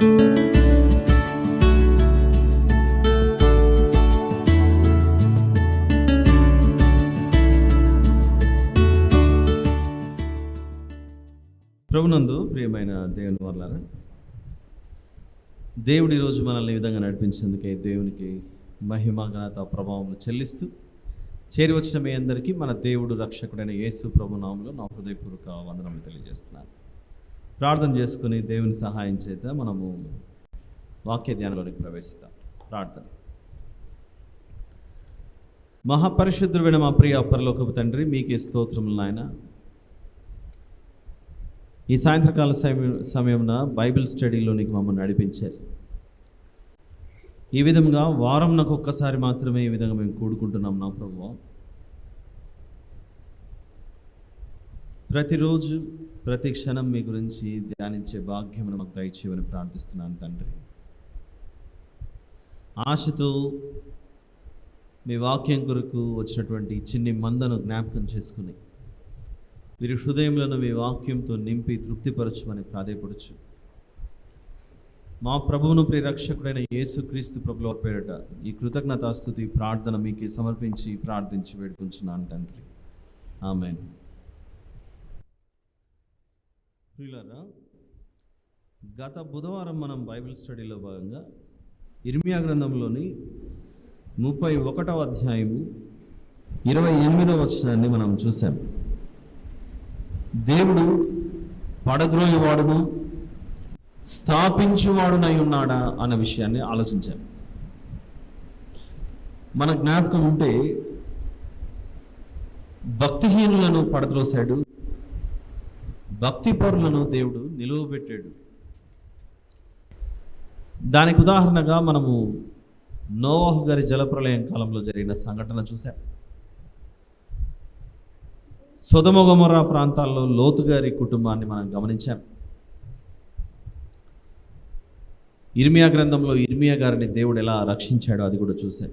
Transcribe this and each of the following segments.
ప్రభునందు ప్రియమైన దేవుని వల్లారా, దేవుడు ఈరోజు మనల్ని ఈ విధంగా నడిపించేందుకే దేవునికి మహిమ ఘనత ప్రభావం చెల్లిస్తూ చేరి వచ్చిన మీ అందరికీ మన దేవుడు రక్షకుడైన యేసు ప్రభు నామములో నా హృదయపూర్వక వందనములు తెలియజేస్తున్నాను. ప్రార్థన చేసుకుని దేవుని సహాయం చేత మనము వాక్య ధ్యానంలోనికి ప్రవేశిద్దాం. ప్రార్థన. మహాపరిశుద్ధుడైన మా ప్రియ పరలోకపు తండ్రి, మీకే స్తోత్రములు నాయన. ఈ సాయంత్రకాల సమయంలో బైబిల్ స్టడీలోనికి మమ్మల్ని నడిపించారు. ఈ విధంగా వారం నాకు ఒక్కసారి మాత్రమే ఈ విధంగా మేము కూడుకుంటున్నాం నా ప్రభువా. ప్రతిరోజు ప్రతి క్షణం మీ గురించి ధ్యానించే భాగ్యమును మాకు దయచేయమని ప్రార్థిస్తున్నాను తండ్రి. ఆశతో మీ వాక్యం కొరకు వచ్చినటువంటి చిన్ని మందను జ్ఞాపకం చేసుకుని వీరి హృదయంలో మీ వాక్యంతో నింపి తృప్తిపరచమని ప్రాధేయపడుచు మా ప్రభువును ప్రియరక్షకుడైన యేసుక్రీస్తు ప్రభుల పేరిట ఈ కృతజ్ఞతాస్తుతి ప్రార్థన మీకు సమర్పించి ప్రార్థించి వేడుకుంటున్నాను తండ్రి. ఆమేన్. ప్రియులారా, గత బుధవారం మనం బైబిల్ స్టడీలో భాగంగా ఇర్మియా గ్రంథంలోని 31వ అధ్యాయము 28వ వచనాన్ని మనం చూసాం. దేవుడు పడద్రోయవాడును స్థాపించువాడునై ఉన్నాడా అన్న విషయాన్ని ఆలోచించాం. మన జ్ఞాపకం ఉంటే భక్తిహీనులను పడద్రోశాడు, భక్తిపరులను దేవుడు నిలువబెట్టాడు. దానికి ఉదాహరణగా మనము నోవాహు గారి జలప్రలయం కాలంలో జరిగిన సంఘటన చూశాం. సొదొమ గొమొర్రా ప్రాంతాల్లో లోతు గారి కుటుంబాన్ని మనం గమనించాం. ఇర్మియా గ్రంథంలో ఇర్మియా గారిని దేవుడు ఎలా రక్షించాడో అది కూడా చూశాం.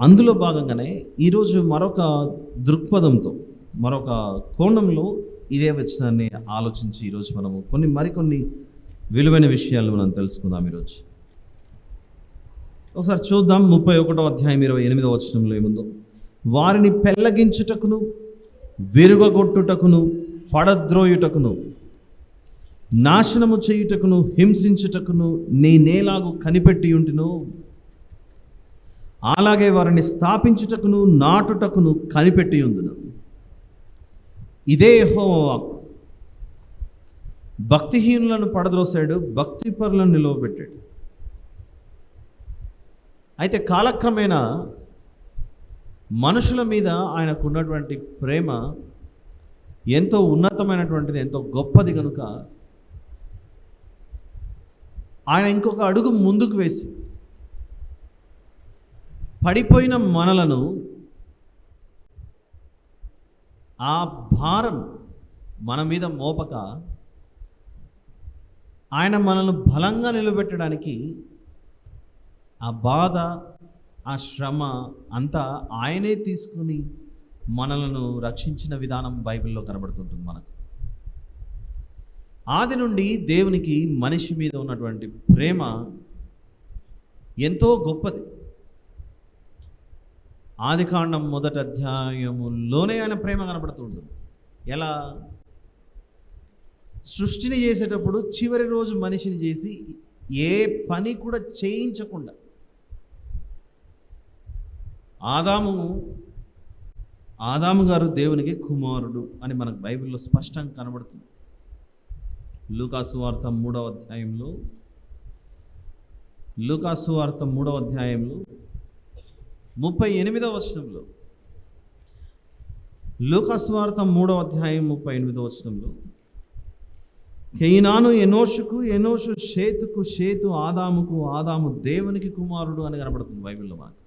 అందులో భాగంగానే ఈరోజు మరొక దృక్పథంతో మరొక కోణంలో ఇదే వచనాన్ని ఆలోచించి ఈరోజు మనము మరికొన్ని విలువైన విషయాలను మనం తెలుసుకుందాం. ఈరోజు ఒకసారి చూద్దాం. 31వ అధ్యాయం 28వ వచనంలో ఏముందో. వారిని పెళ్లగించుటకును విరుగగొట్టుటకును పడద్రోయుటకును నాశనము చేయుటకును హింసించుటకును నేనేలాగు కనిపెట్టి ఉంటినో అలాగే వారిని స్థాపించుటకును నాటుటకును కనిపెట్టి ఉందును. ఇదే యెహోవా వాక్కు. భక్తిహీనులను పడద్రోశాడు, భక్తిపరులను నిలువబెట్టాడు. అయితే కాలక్రమేణా మనుషుల మీద ఆయనకున్నటువంటి ప్రేమ ఎంతో ఉన్నతమైనటువంటిది, ఎంతో గొప్పది కనుక ఆయన ఇంకొక అడుగు ముందుకు వేసి పడిపోయిన మనలను ఆ భారం మన మీద మోపక ఆయన మనల్ని బలంగా నిలబెట్టడానికి ఆ బాధ, ఆ శ్రమ అంతా ఆయనే తీసుకుని మనలను రక్షించిన విధానం బైబిల్లో కనబడుతుంటుంది మనకు. ఆది నుండి దేవునికి మనిషి మీద ఉన్నటువంటి ప్రేమ ఎంతో గొప్పది. ఆదికాండం 1వ అధ్యాయములోనే ఆయన ప్రేమ కనబడుతూ ఉంటుంది. ఎలా? సృష్టిని చేసేటప్పుడు చివరి రోజు మనిషిని చేసి ఏ పని కూడా చేయించకుండా ఆదాము గారు దేవునికి కుమారుడు అని మనకు బైబిల్లో స్పష్టంగా కనబడుతుంది. లూకాసు వార్త 3వ అధ్యాయంలో 38వ వచనంలో లూకాసు వార్త 3వ అధ్యాయం 38వ వచనంలో కేయినాను ఎనోషుకు, ఎనోషు షేతుకు, షేతు ఆదాముకు, ఆదాము దేవునికి కుమారుడు అని కనబడుతుంది బైబిల్లో మనకు.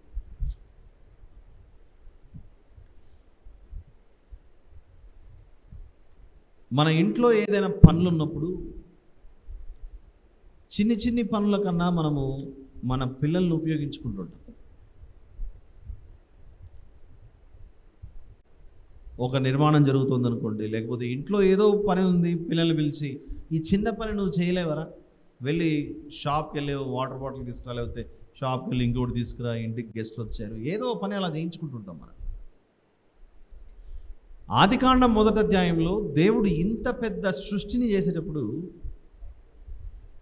మన ఇంట్లో ఏదైనా పనులు ఉన్నప్పుడు చిన్ని పనుల కన్నా మనము మన పిల్లల్ని ఉపయోగించుకుంటుంటాం. ఒక నిర్మాణం జరుగుతుంది అనుకోండి, లేకపోతే ఇంట్లో ఏదో పని ఉంది, పిల్లల్ని పిలిచి ఈ చిన్న పని నువ్వు చేయలేవరా, వెళ్ళి షాప్కి వెళ్ళి వాటర్ బాటిల్ తీసుకురా, లేకపోతే షాప్కి వెళ్ళి ఇంకోటి తీసుకురా, ఇంటికి గెస్ట్లు వచ్చారు, ఏదో పని అలా చేయించుకుంటుంటాం మనం. ఆదికాండం 1వ అధ్యాయంలో దేవుడు ఇంత పెద్ద సృష్టిని చేసేటప్పుడు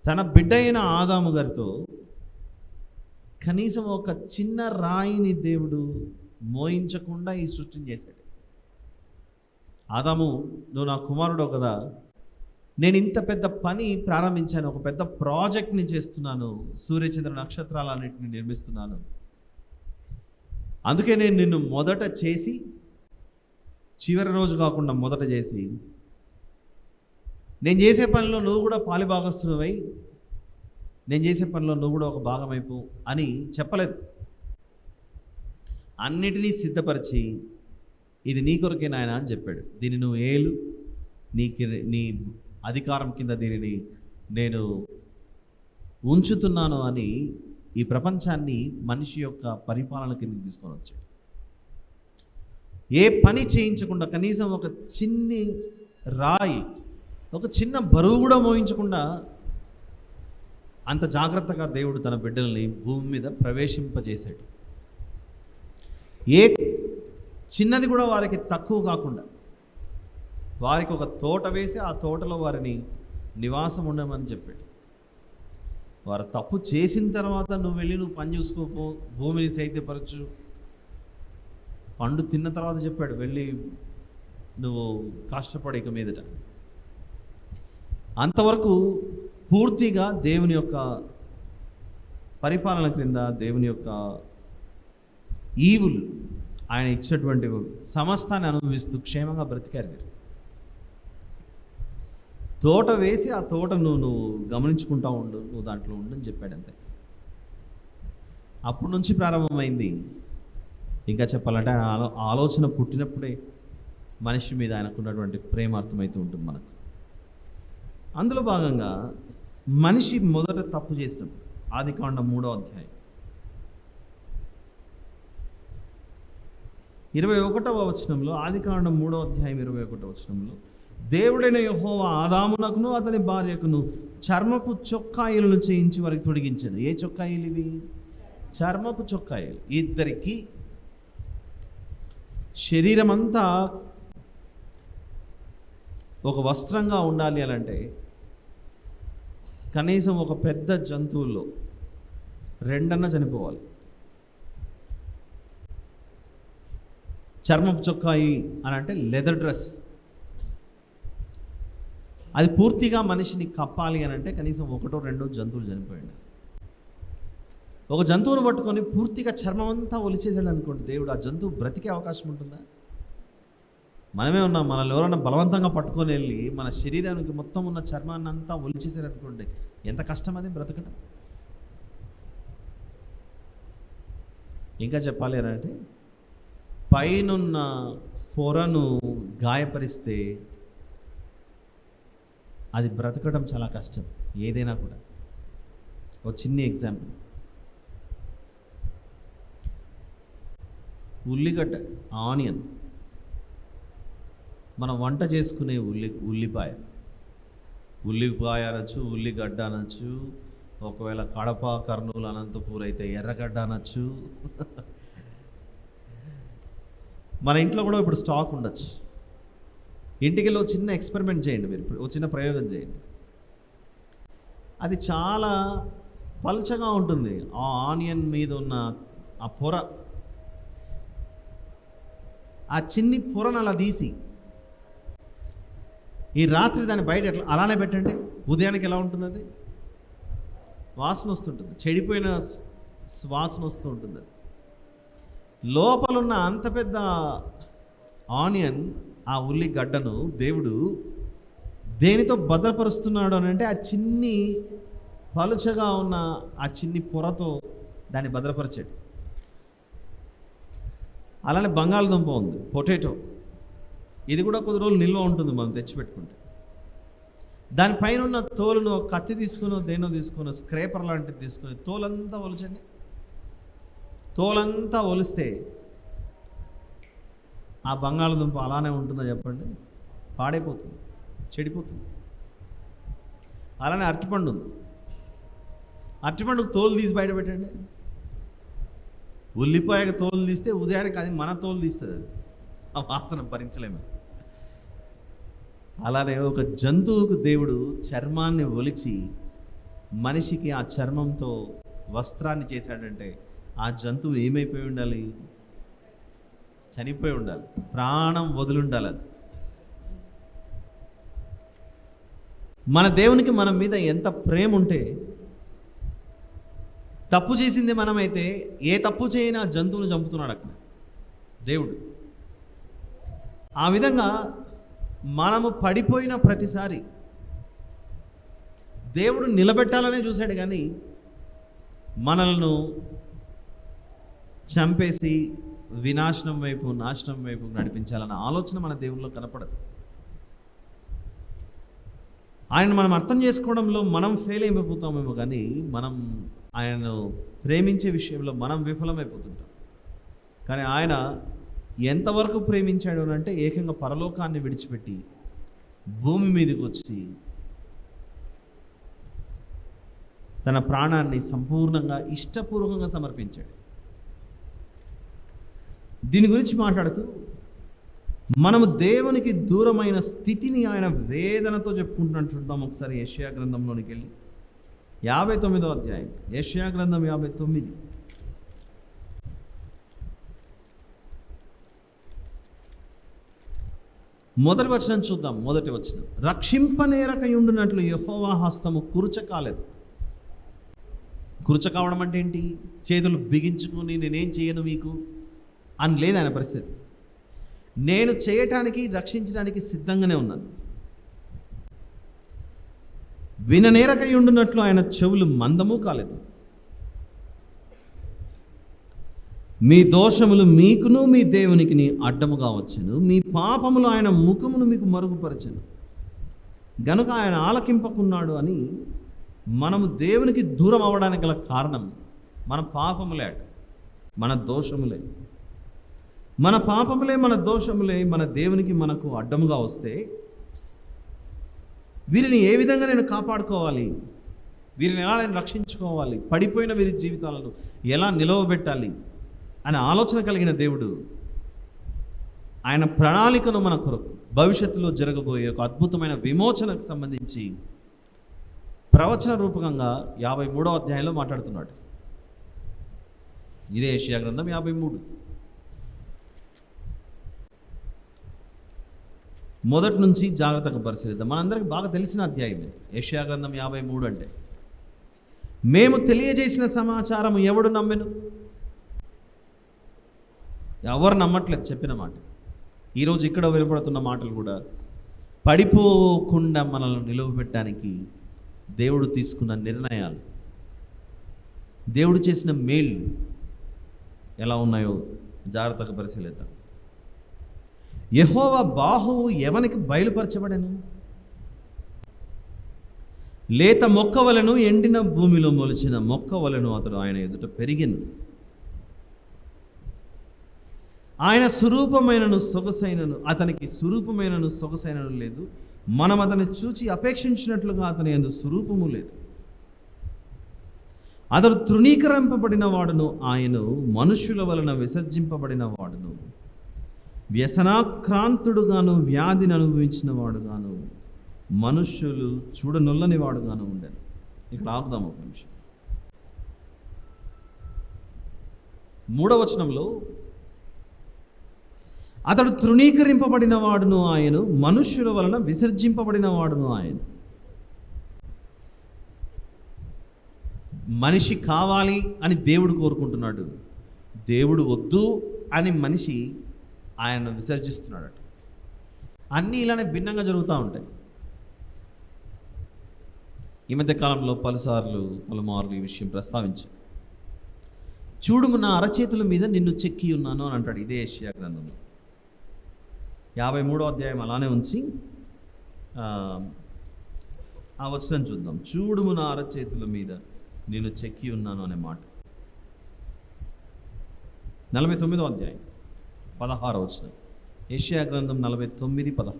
తన బిడ్డ అయిన ఆదాము గారితో కనీసం ఒక చిన్న రాయిని దేవుడు మోయించకుండా ఈ సృష్టిని చేశాడు. ఆదాము, నువ్వు నా కుమారుడు కదా, నేను ఇంత పెద్ద పని ప్రారంభించాను, ఒక పెద్ద ప్రాజెక్ట్ని చేస్తున్నాను, సూర్యచంద్ర నక్షత్రాలన్నింటినీ నిర్మిస్తున్నాను, అందుకే నేను నిన్ను మొదట చేసి చివరి రోజు కాకుండా మొదట చేసి నేను చేసే పనిలో నువ్వు కూడా పాలిభాగస్తున్నవై నేను చేసే పనిలో నువ్వు కూడా ఒక భాగమైపో అని చెప్పలేదు. అన్నిటినీ సిద్ధపరిచి ఇది నీ కొరకే నాయన అని చెప్పాడు. దీన్ని నువ్వు ఏలు, నీ అధికారం కింద దీనిని నేను ఉంచుతున్నాను అని ఈ ప్రపంచాన్ని మనిషి యొక్క పరిపాలన కిందకి తీసుకొని వచ్చాడు. ఏ పని చేయించకుండా, కనీసం ఒక చిన్ని రాయి, ఒక చిన్న బరువు కూడా మోయించకుండా అంత జాగ్రత్తగా దేవుడు తన బిడ్డల్ని భూమి మీద ప్రవేశింపజేశాడు. ఏ చిన్నది కూడా వారికి తక్కువ కాకుండా వారికి ఒక తోట వేసి ఆ తోటలో వారిని నివాసం ఉండమని చెప్పాడు. వారు తప్పు చేసిన తర్వాత నువ్వు వెళ్ళి నువ్వు పని చూసుకోపో, భూమిని సేద్యపరచు, పండు తిన్న తర్వాత చెప్పాడు వెళ్ళి నువ్వు కష్టపడి ఇక మీదట. అంతవరకు పూర్తిగా దేవుని యొక్క పరిపాలన క్రింద, దేవుని యొక్క ఈవులు, ఆయన ఇచ్చినటువంటి సమస్తాన్ని అనుభవిస్తూ క్షేమంగా బ్రతికారు మీరు. తోట వేసి ఆ తోట నువ్వు గమనించుకుంటా ఉండు, నువ్వు దాంట్లో ఉండు అని చెప్పాడు. అంతే. అప్పటి నుంచి ప్రారంభమైంది. ఇంకా చెప్పాలంటే ఆలోచన పుట్టినప్పుడే మనిషి మీద ఆయనకున్నటువంటి ప్రేమ అర్థమవుతూ ఉంటుంది మనకు. అందులో భాగంగా మనిషి మొదట తప్పు చేసినప్పుడు ఆదికాండం 3వ అధ్యాయం 21వ వచనంలో, ఆదికాండం 3వ అధ్యాయం 21వ వచనంలో, దేవుడైన యెహోవా ఆదామునకును అతని భార్యకును చర్మపు చొక్కాయిలను చేయించి వారికి తొడిగించాడు. ఏ చొక్కాయిలు ఇవి? చర్మపు చొక్కాయిలు. ఇద్దరికి శరీరం అంతా ఒక వస్త్రంగా ఉండాలి అని అంటే కనీసం ఒక పెద్ద జంతువుల్లో 2 చనిపోవాలి. చర్మపు చొక్కాయి అని అంటే లెదర్ డ్రెస్, అది పూర్తిగా మనిషిని కప్పాలి అని అంటే కనీసం 1-2 జంతువులు చనిపోయాడు. ఒక జంతువును పట్టుకొని పూర్తిగా చర్మం అంతా ఒలిచేసాడు అనుకోండి, దేవుడు ఆ జంతువు బ్రతికే అవకాశం ఉంటుందా? మనమే ఉన్నాం, మనల్ని ఎవరైనా బలవంతంగా పట్టుకొని వెళ్ళి మన శరీరానికి మొత్తం ఉన్న చర్మాన్ని అంతా ఒలిచేసారు అనుకోండి, ఎంత కష్టం అది బ్రతకడం. ఇంకా చెప్పాలి అని అంటే పైనున్న పొరను గాయపరిస్తే అది బ్రతకడం చాలా కష్టం, ఏదైనా కూడా. ఒక చిన్న ఎగ్జాంపుల్, ఉల్లిగడ్డ, ఆనియన్, మనం వంట చేసుకునే ఉల్లిపాయ అనొచ్చు, ఉల్లిగడ్డ అనొచ్చు, ఒకవేళ కడప, కర్నూలు, అనంతపూర్ అయితే ఎర్రగడ్డ అనొచ్చు. మన ఇంట్లో కూడా ఇప్పుడు స్టాక్ ఉండొచ్చు. ఇంటికి వెళ్ళి చిన్న ఎక్స్పెరిమెంట్ చేయండి మీరు, ఇప్పుడు చిన్న ప్రయోగం చేయండి. అది చాలా పల్చగా ఉంటుంది. ఆ ఆనియన్ మీద ఉన్న ఆ పొర, ఆ చిన్ని పొరను అలా తీసి ఈ రాత్రి దాన్ని బయట ఎట్లా అలానే పెట్టండి, ఉదయానికి ఎలా ఉంటుంది? అది వాసన వస్తుంటుంది, చెడిపోయిన వాసన వస్తూ ఉంటుంది. అది లోపలున్న అంత పెద్ద ఆనియన్, ఆ ఉల్లిగడ్డను దేవుడు దేనితో భద్రపరుస్తున్నాడు అని అంటే ఆ చిన్ని పలుచగా ఉన్న ఆ చిన్ని పొరతో దాన్ని భద్రపరిచాడు. అలానే బంగాళదుంప ఉంది, పొటాటో, ఇది కూడా కొద్ది రోజులు నిల్వ ఉంటుంది మనం తెచ్చిపెట్టుకుంటే. దానిపైన ఉన్న తోలును కత్తి తీసుకుని, దేనో తీసుకుని, స్క్రేపర్ లాంటిది తీసుకుని తోలంతా ఒలిచండి. తోలంతా ఒలిస్తే ఆ బంగాళదుంప అలానే ఉంటుందో చెప్పండి? పాడైపోతుంది, చెడిపోతుంది. అలానే అరటిపండు ఉంది. అరటిపండుకు తోలు తీసి బయట పెట్టండి. ఉల్లిపాయకు తోలు తీస్తే ఉదయానికి అది మన తోలు తీస్తుంది, అది ఆ వాసన భరించలేము. అలానే ఒక జంతువుకు దేవుడు చర్మాన్ని ఒలిచి మనిషికి ఆ చర్మంతో వస్త్రాన్ని చేశాడంటే ఆ జంతువు ఏమైపోయి ఉండాలి? చనిపోయి ఉండాలి, ప్రాణం వదులుండాలి. అది మన దేవునికి మన మీద ఎంత ప్రేమ ఉంటే, తప్పు చేసింది మనమైతే ఏ తప్పు చేయని ఆ జంతువును చంపుతున్నాడు అక్కడ దేవుడు. ఆ విధంగా మనము పడిపోయిన ప్రతిసారి దేవుడు నిలబెట్టాలనే చూశాడు, కానీ మనల్ని చంపేసి వినాశనం వైపు, నాశనం వైపు నడిపించాలన్న ఆలోచన మన దేవుల్లో కనపడదు. ఆయన మనం అర్థం చేసుకోవడంలో మనం ఫెయిల్ అయిపోతామేమో, కానీ మనం ఆయనను ప్రేమించే విషయంలో మనం విఫలమైపోతుంటాం. కానీ ఆయన ఎంతవరకు ప్రేమించాడు అంటే ఏకంగా పరలోకాన్ని విడిచిపెట్టి భూమి మీదకి వచ్చి తన ప్రాణాన్ని సంపూర్ణంగా ఇష్టపూర్వకంగా సమర్పించాడు. దీని గురించి మాట్లాడుతూ మనము దేవునికి దూరమైన స్థితిని ఆయన వేదనతో చెప్పుకుంటున్నాడు. చూద్దాం ఒకసారి యెషయా గ్రంథంలోనికి వెళ్ళి 59వ అధ్యాయం. యెషయా గ్రంథం 59. మొదటి వచనం చూద్దాం. మొదటి వచనం, రక్షింపనేరకయుండునట్లు యెహోవా హస్తము కురుచ కాలేదు. కురుచ కావడం అంటే ఏంటి? చేతులు బిగించుకొని నేనేం చేయను మీకు అని లేదు ఆయన పరిస్థితి. నేను చేయటానికి, రక్షించడానికి సిద్ధంగానే ఉన్నాను. విననేరకయుండునట్లు ఆయన చెవులు మందము కాలేదు. మీ దోషములు మీకును మీ దేవునికి అడ్డముగా వచ్చెను, మీ పాపములు ఆయన ముఖమును మీకు మరుగుపరచెను, గనుక ఆయన ఆలకింపకున్నాడు అని మనము దేవునికి దూరం అవ్వడానికి గల కారణం మన పాపములే, మన దోషములే. మన పాపములే, మన దోషములే మన దేవునికి మనకు అడ్డముగా వస్తే వీరిని ఏ విధంగా నేను కాపాడుకోవాలి, వీరిని ఎలా నేను రక్షించుకోవాలి, పడిపోయిన వీరి జీవితాలను ఎలా నిలవబెట్టాలి అనే ఆలోచన కలిగిన దేవుడు ఆయన ప్రణాళికను మన కొరకు భవిష్యత్తులో జరగబోయే ఒక అద్భుతమైన విమోచనకు సంబంధించి ప్రవచన రూపకంగా 53వ అధ్యాయంలో మాట్లాడుతున్నాడు. ఇదే యెషయా గ్రంథం 53. మొదటి నుంచి జాగ్రత్తగా పరిశీలిద్దాం. మనందరికీ బాగా తెలిసిన అధ్యాయం యెషయా గ్రంథం 53. అంటే మేము తెలియజేసిన సమాచారం ఎవడు నమ్మెను? ఎవరు నమ్మట్లేదు చెప్పిన మాట. ఈరోజు ఇక్కడ వినపడుతున్న మాటలు కూడా పడిపోకుండా మనల్ని నిలవబెట్టడానికి దేవుడు తీసుకున్న నిర్ణయాలు, దేవుడు చేసిన మేలు ఎలా ఉన్నాయో జాగ్రత్తగా పరిశీలిద్దాం. యెహోవా బాహువు ఎవనికి బయలుపరచబడెను? లేత మొక్క వలెను, ఎండిన భూమిలో మొలిచిన మొక్క వలెను అతడు ఆయన ఎదుట పెరిగెను. ఆయన స్వరూపమైనను సొగసైనను, అతనికి స్వరూపమైనను సొగసైనను లేదు. మనం అతన్ని చూచి అపేక్షించినట్లుగా అతని యందు స్వరూపము లేదు. అతడు తృణీకరింపబడిన వాడును, ఆయన మనుష్యుల వలన విసర్జింపబడిన వాడును, వ్యసనాక్రాంతుడుగాను, వ్యాధిని అనుభవించిన వాడుగాను, మనుష్యులు చూడనొల్లని వాడుగాను ఉండేను. ఇక్కడ ఆపుదాం ఒక నిమిషం. 3వ వచనంలో అతడు తృణీకరింపబడిన వాడును ఆయన, మనుష్యుల వలన విసర్జింపబడిన వాడును ఆయన. మనిషి కావాలి అని దేవుడు కోరుకుంటున్నాడు, దేవుడు వద్దు అని మనిషి ఆయనను విసర్జిస్తున్నాడట. అన్నీ ఇలానే భిన్నంగా జరుగుతూ ఉంటాయి. ఈ మధ్య కాలంలో పలుమార్లు ఈ విషయం ప్రస్తావించాడు. చూడుము నా అరచేతుల మీద నిన్ను చెక్కి ఉన్నాను అని అంటాడు. ఇదే యెషయా గ్రంథంలో 53వ అధ్యాయం అలానే ఉంచి ఆ వచనం చూద్దాం. చూడుము నా అరచేతుల మీద నేను చెక్కి ఉన్నాను అనే మాట. 49వ అధ్యాయం 16వ వచనం. యెషయా గ్రంథం 49:16.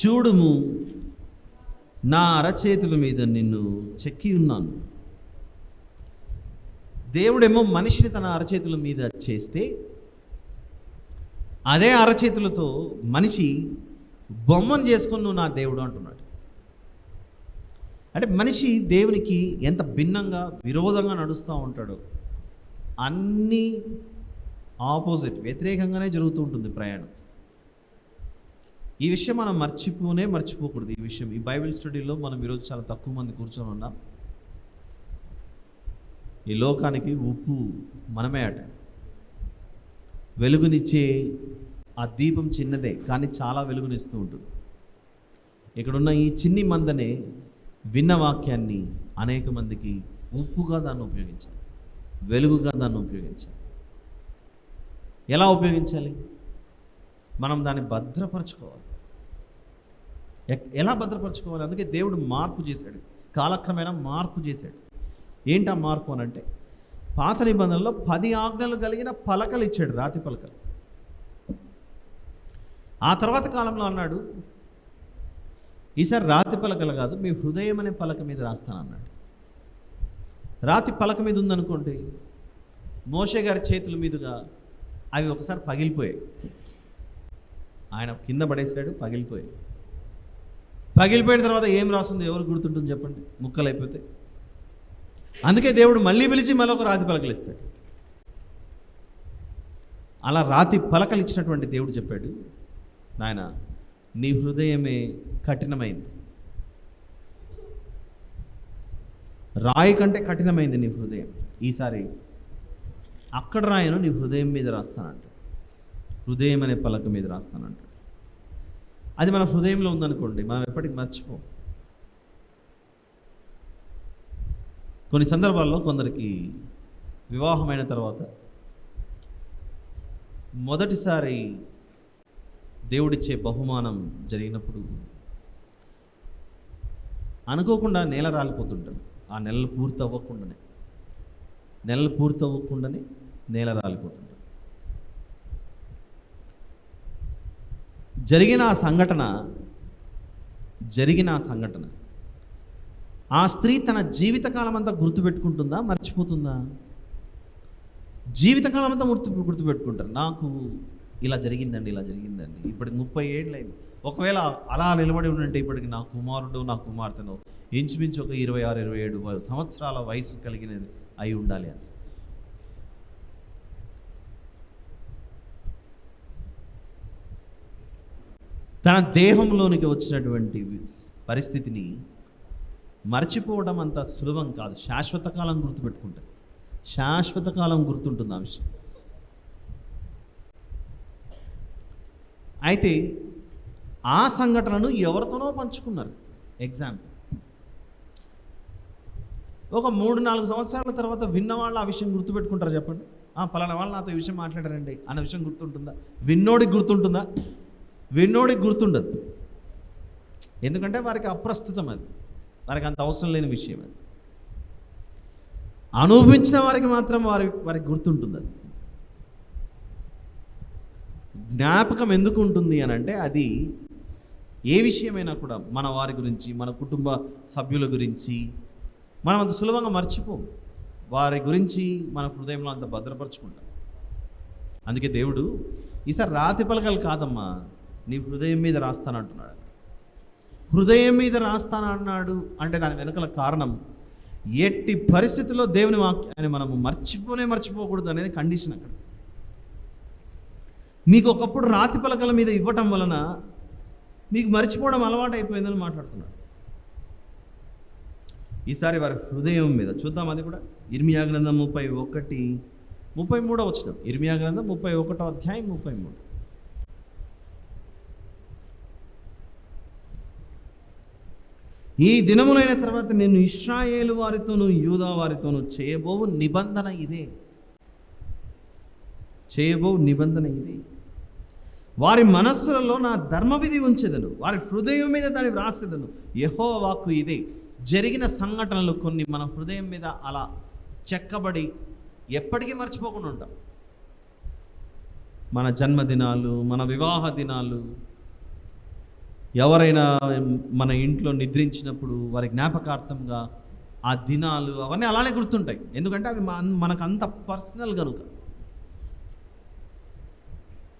చూడుము, నా అరచేతుల మీద నిన్ను చెక్కి ఉన్నాను. దేవుడేమో మనిషిని తన అరచేతుల మీద చేస్తే అదే అరచేతులతో మనిషి బొమ్మను చేసుకొని నువ్వు నా దేవుడు అంటున్నాడు. అంటే మనిషి దేవునికి ఎంత భిన్నంగా విరోధంగా నడుస్తూ ఉంటాడో, అన్నీ ఆపోజిట్ వ్యతిరేకంగానే జరుగుతూ ఉంటుంది ప్రయాణం. ఈ విషయం మనం మర్చిపోకూడదు. ఈ విషయం ఈ బైబిల్ స్టడీలో మనం ఈరోజు చాలా తక్కువ మంది కూర్చొని ఉన్నాం. ఈ లోకానికి ఉప్పు మనమే అట. వెలుగునిచ్చే ఆ దీపం చిన్నదే, కానీ చాలా వెలుగునిస్తూ ఉంటుంది. ఇక్కడున్న ఈ చిన్ని మందనే విన్న వాక్యాన్ని అనేక మందికి ఉప్పుగా దాన్ని ఉపయోగించాలి, వెలుగుగా దాన్ని ఉపయోగించాలి. ఎలా ఉపయోగించాలి? మనం దాన్ని భద్రపరచుకోవాలి. ఎలా భద్రపరచుకోవాలి? అందుకే దేవుడు మార్పు చేశాడు, కాలక్రమేణా మార్పు చేశాడు. ఏంటి ఆ మార్పు అని అంటే, పాత నిబంధనలో 10 ఆజ్ఞలు కలిగిన పలకలు ఇచ్చాడు, రాతి పలకలు. ఆ తర్వాత కాలంలో అన్నాడు, ఈసారి రాతి పలకలు కాదు, మీ హృదయం అనే పలక మీద రాస్తాను అన్నాడు. రాతి పలక మీద ఉందనుకోండి, మోషే గారి చేతుల మీదుగా అవి ఒకసారి పగిలిపోయాయి. ఆయన కింద పడేసాడు, పగిలిపోయాయి. పగిలిపోయిన తర్వాత ఏం రాస్తుంది ఎవరు గుర్తుంటుంది చెప్పండి? ముక్కలు అయిపోతే. అందుకే దేవుడు మళ్ళీ పిలిచి మరొక రాతి పలకలు ఇస్తాడు. అలా రాతి పలకలు ఇచ్చినటువంటి దేవుడు చెప్పాడు, నాయన నీ హృదయమే కఠినమైంది, రాయి కంటే కఠినమైంది నీ హృదయం. ఈసారి అక్కడ రాయను, నీ హృదయం మీద రాస్తానంట. హృదయం అనే పలక మీద రాస్తానంట. అది మన హృదయంలో ఉందనుకోండి, మనం ఎప్పటికీ మర్చిపోం. కొన్ని సందర్భాల్లో కొందరికి వివాహమైన తర్వాత మొదటిసారి దేవుడిచ్చే బహుమానం జరిగినప్పుడు అనుకోకుండా నేల రాలిపోతుంటారు. ఆ నెలలు పూర్తి అవ్వకుండానే నేల రాలిపోతుంటారు. జరిగిన ఆ సంఘటన ఆ స్త్రీ తన జీవితకాలం అంతా గుర్తుపెట్టుకుంటుందా, మర్చిపోతుందా? జీవితకాలం అంతా గుర్తుపెట్టుకుంటారు. నాకు ఇలా జరిగిందండి. ఇప్పటికి 30 ఏళ్ళు అయింది. ఒకవేళ అలా నిలబడి ఉండంటే ఇప్పటికి నా కుమారుడు నా కుమార్తెను ఇంచుమించు ఒక 26-27 సంవత్సరాల వయసు కలిగినది అయి ఉండాలి అని. తన దేహంలోనికి వచ్చినటువంటి పరిస్థితిని మర్చిపోవడం అంత సులభం కాదు. శాశ్వత కాలం గుర్తుపెట్టుకుంటుంది, శాశ్వత కాలం గుర్తుంటుంది ఆ విషయం. అయితే ఆ సంఘటనను ఎవరితోనో పంచుకున్నారు. ఎగ్జాంపుల్, ఒక 3-4 సంవత్సరాల తర్వాత విన్నవాళ్ళు ఆ విషయం గుర్తుపెట్టుకుంటారు చెప్పండి? పలానా వాళ్ళు నాతో ఈ విషయం మాట్లాడారండి అన్న విషయం గుర్తుంటుందా? విన్నోడికి గుర్తుంటుందా? విన్నోడికి గుర్తుండదు. ఎందుకంటే వారికి అప్రస్తుతం, అది వారికి అంత అవసరం లేని విషయం. అది అనుభవించిన వారికి మాత్రం వారికి గుర్తుంటుంది. అది జ్ఞాపకం ఎందుకు ఉంటుంది అని అంటే, అది ఏ విషయమైనా కూడా మన వారి గురించి, మన కుటుంబ సభ్యుల గురించి మనం అంత సులభంగా మర్చిపోం. వారి గురించి మన హృదయంలో అంత భద్రపరుచుకుంటాం. అందుకే దేవుడు ఈసారి రాతి పలకలు కాదమ్మా, నీ హృదయం మీద రాస్తానంటున్నాడు. హృదయం మీద రాస్తానన్నాడు అంటే దాని వెనుకల కారణం, ఎట్టి పరిస్థితుల్లో దేవుని వాక్యాన్ని మనము మర్చిపోకూడదు అనేది కండిషన్. అక్కడ మీకు ఒకప్పుడు రాతి పలకల మీద ఇవ్వటం వలన మీకు మర్చిపోవడం అలవాటు అయిపోయిందని మాట్లాడుతున్నాడు. ఈసారి వారి హృదయం మీద చూద్దాం. అది కూడా ఇర్మియా గ్రంథం 31:33 వచనం. ఇర్మియా గ్రంథం 31:33. ఈ దినములైన తర్వాత నేను ఇశ్రాయేలు వారితోనూ యూదా వారితోనూ చేయబోవు నిబంధన ఇదే. వారి మనస్సులలో నా ధర్మవిధి ఉంచెదను, వారి హృదయం మీద దాన్ని వ్రాసేదను. యెహోవా వాక్కు ఇదే. జరిగిన సంఘటనలు కొన్ని మన హృదయం మీద అలా చెక్కబడి ఎప్పటికీ మర్చిపోకుండా ఉంటాం. మన జన్మదినాలు, మన వివాహ దినాలు, ఎవరైనా మన ఇంట్లో నిద్రించినప్పుడు వారి జ్ఞాపకార్థంగా ఆ దినాలు అవన్నీ అలానే గుర్తుంటాయి. ఎందుకంటే అవి మనకు అంత పర్సనల్ కనుక.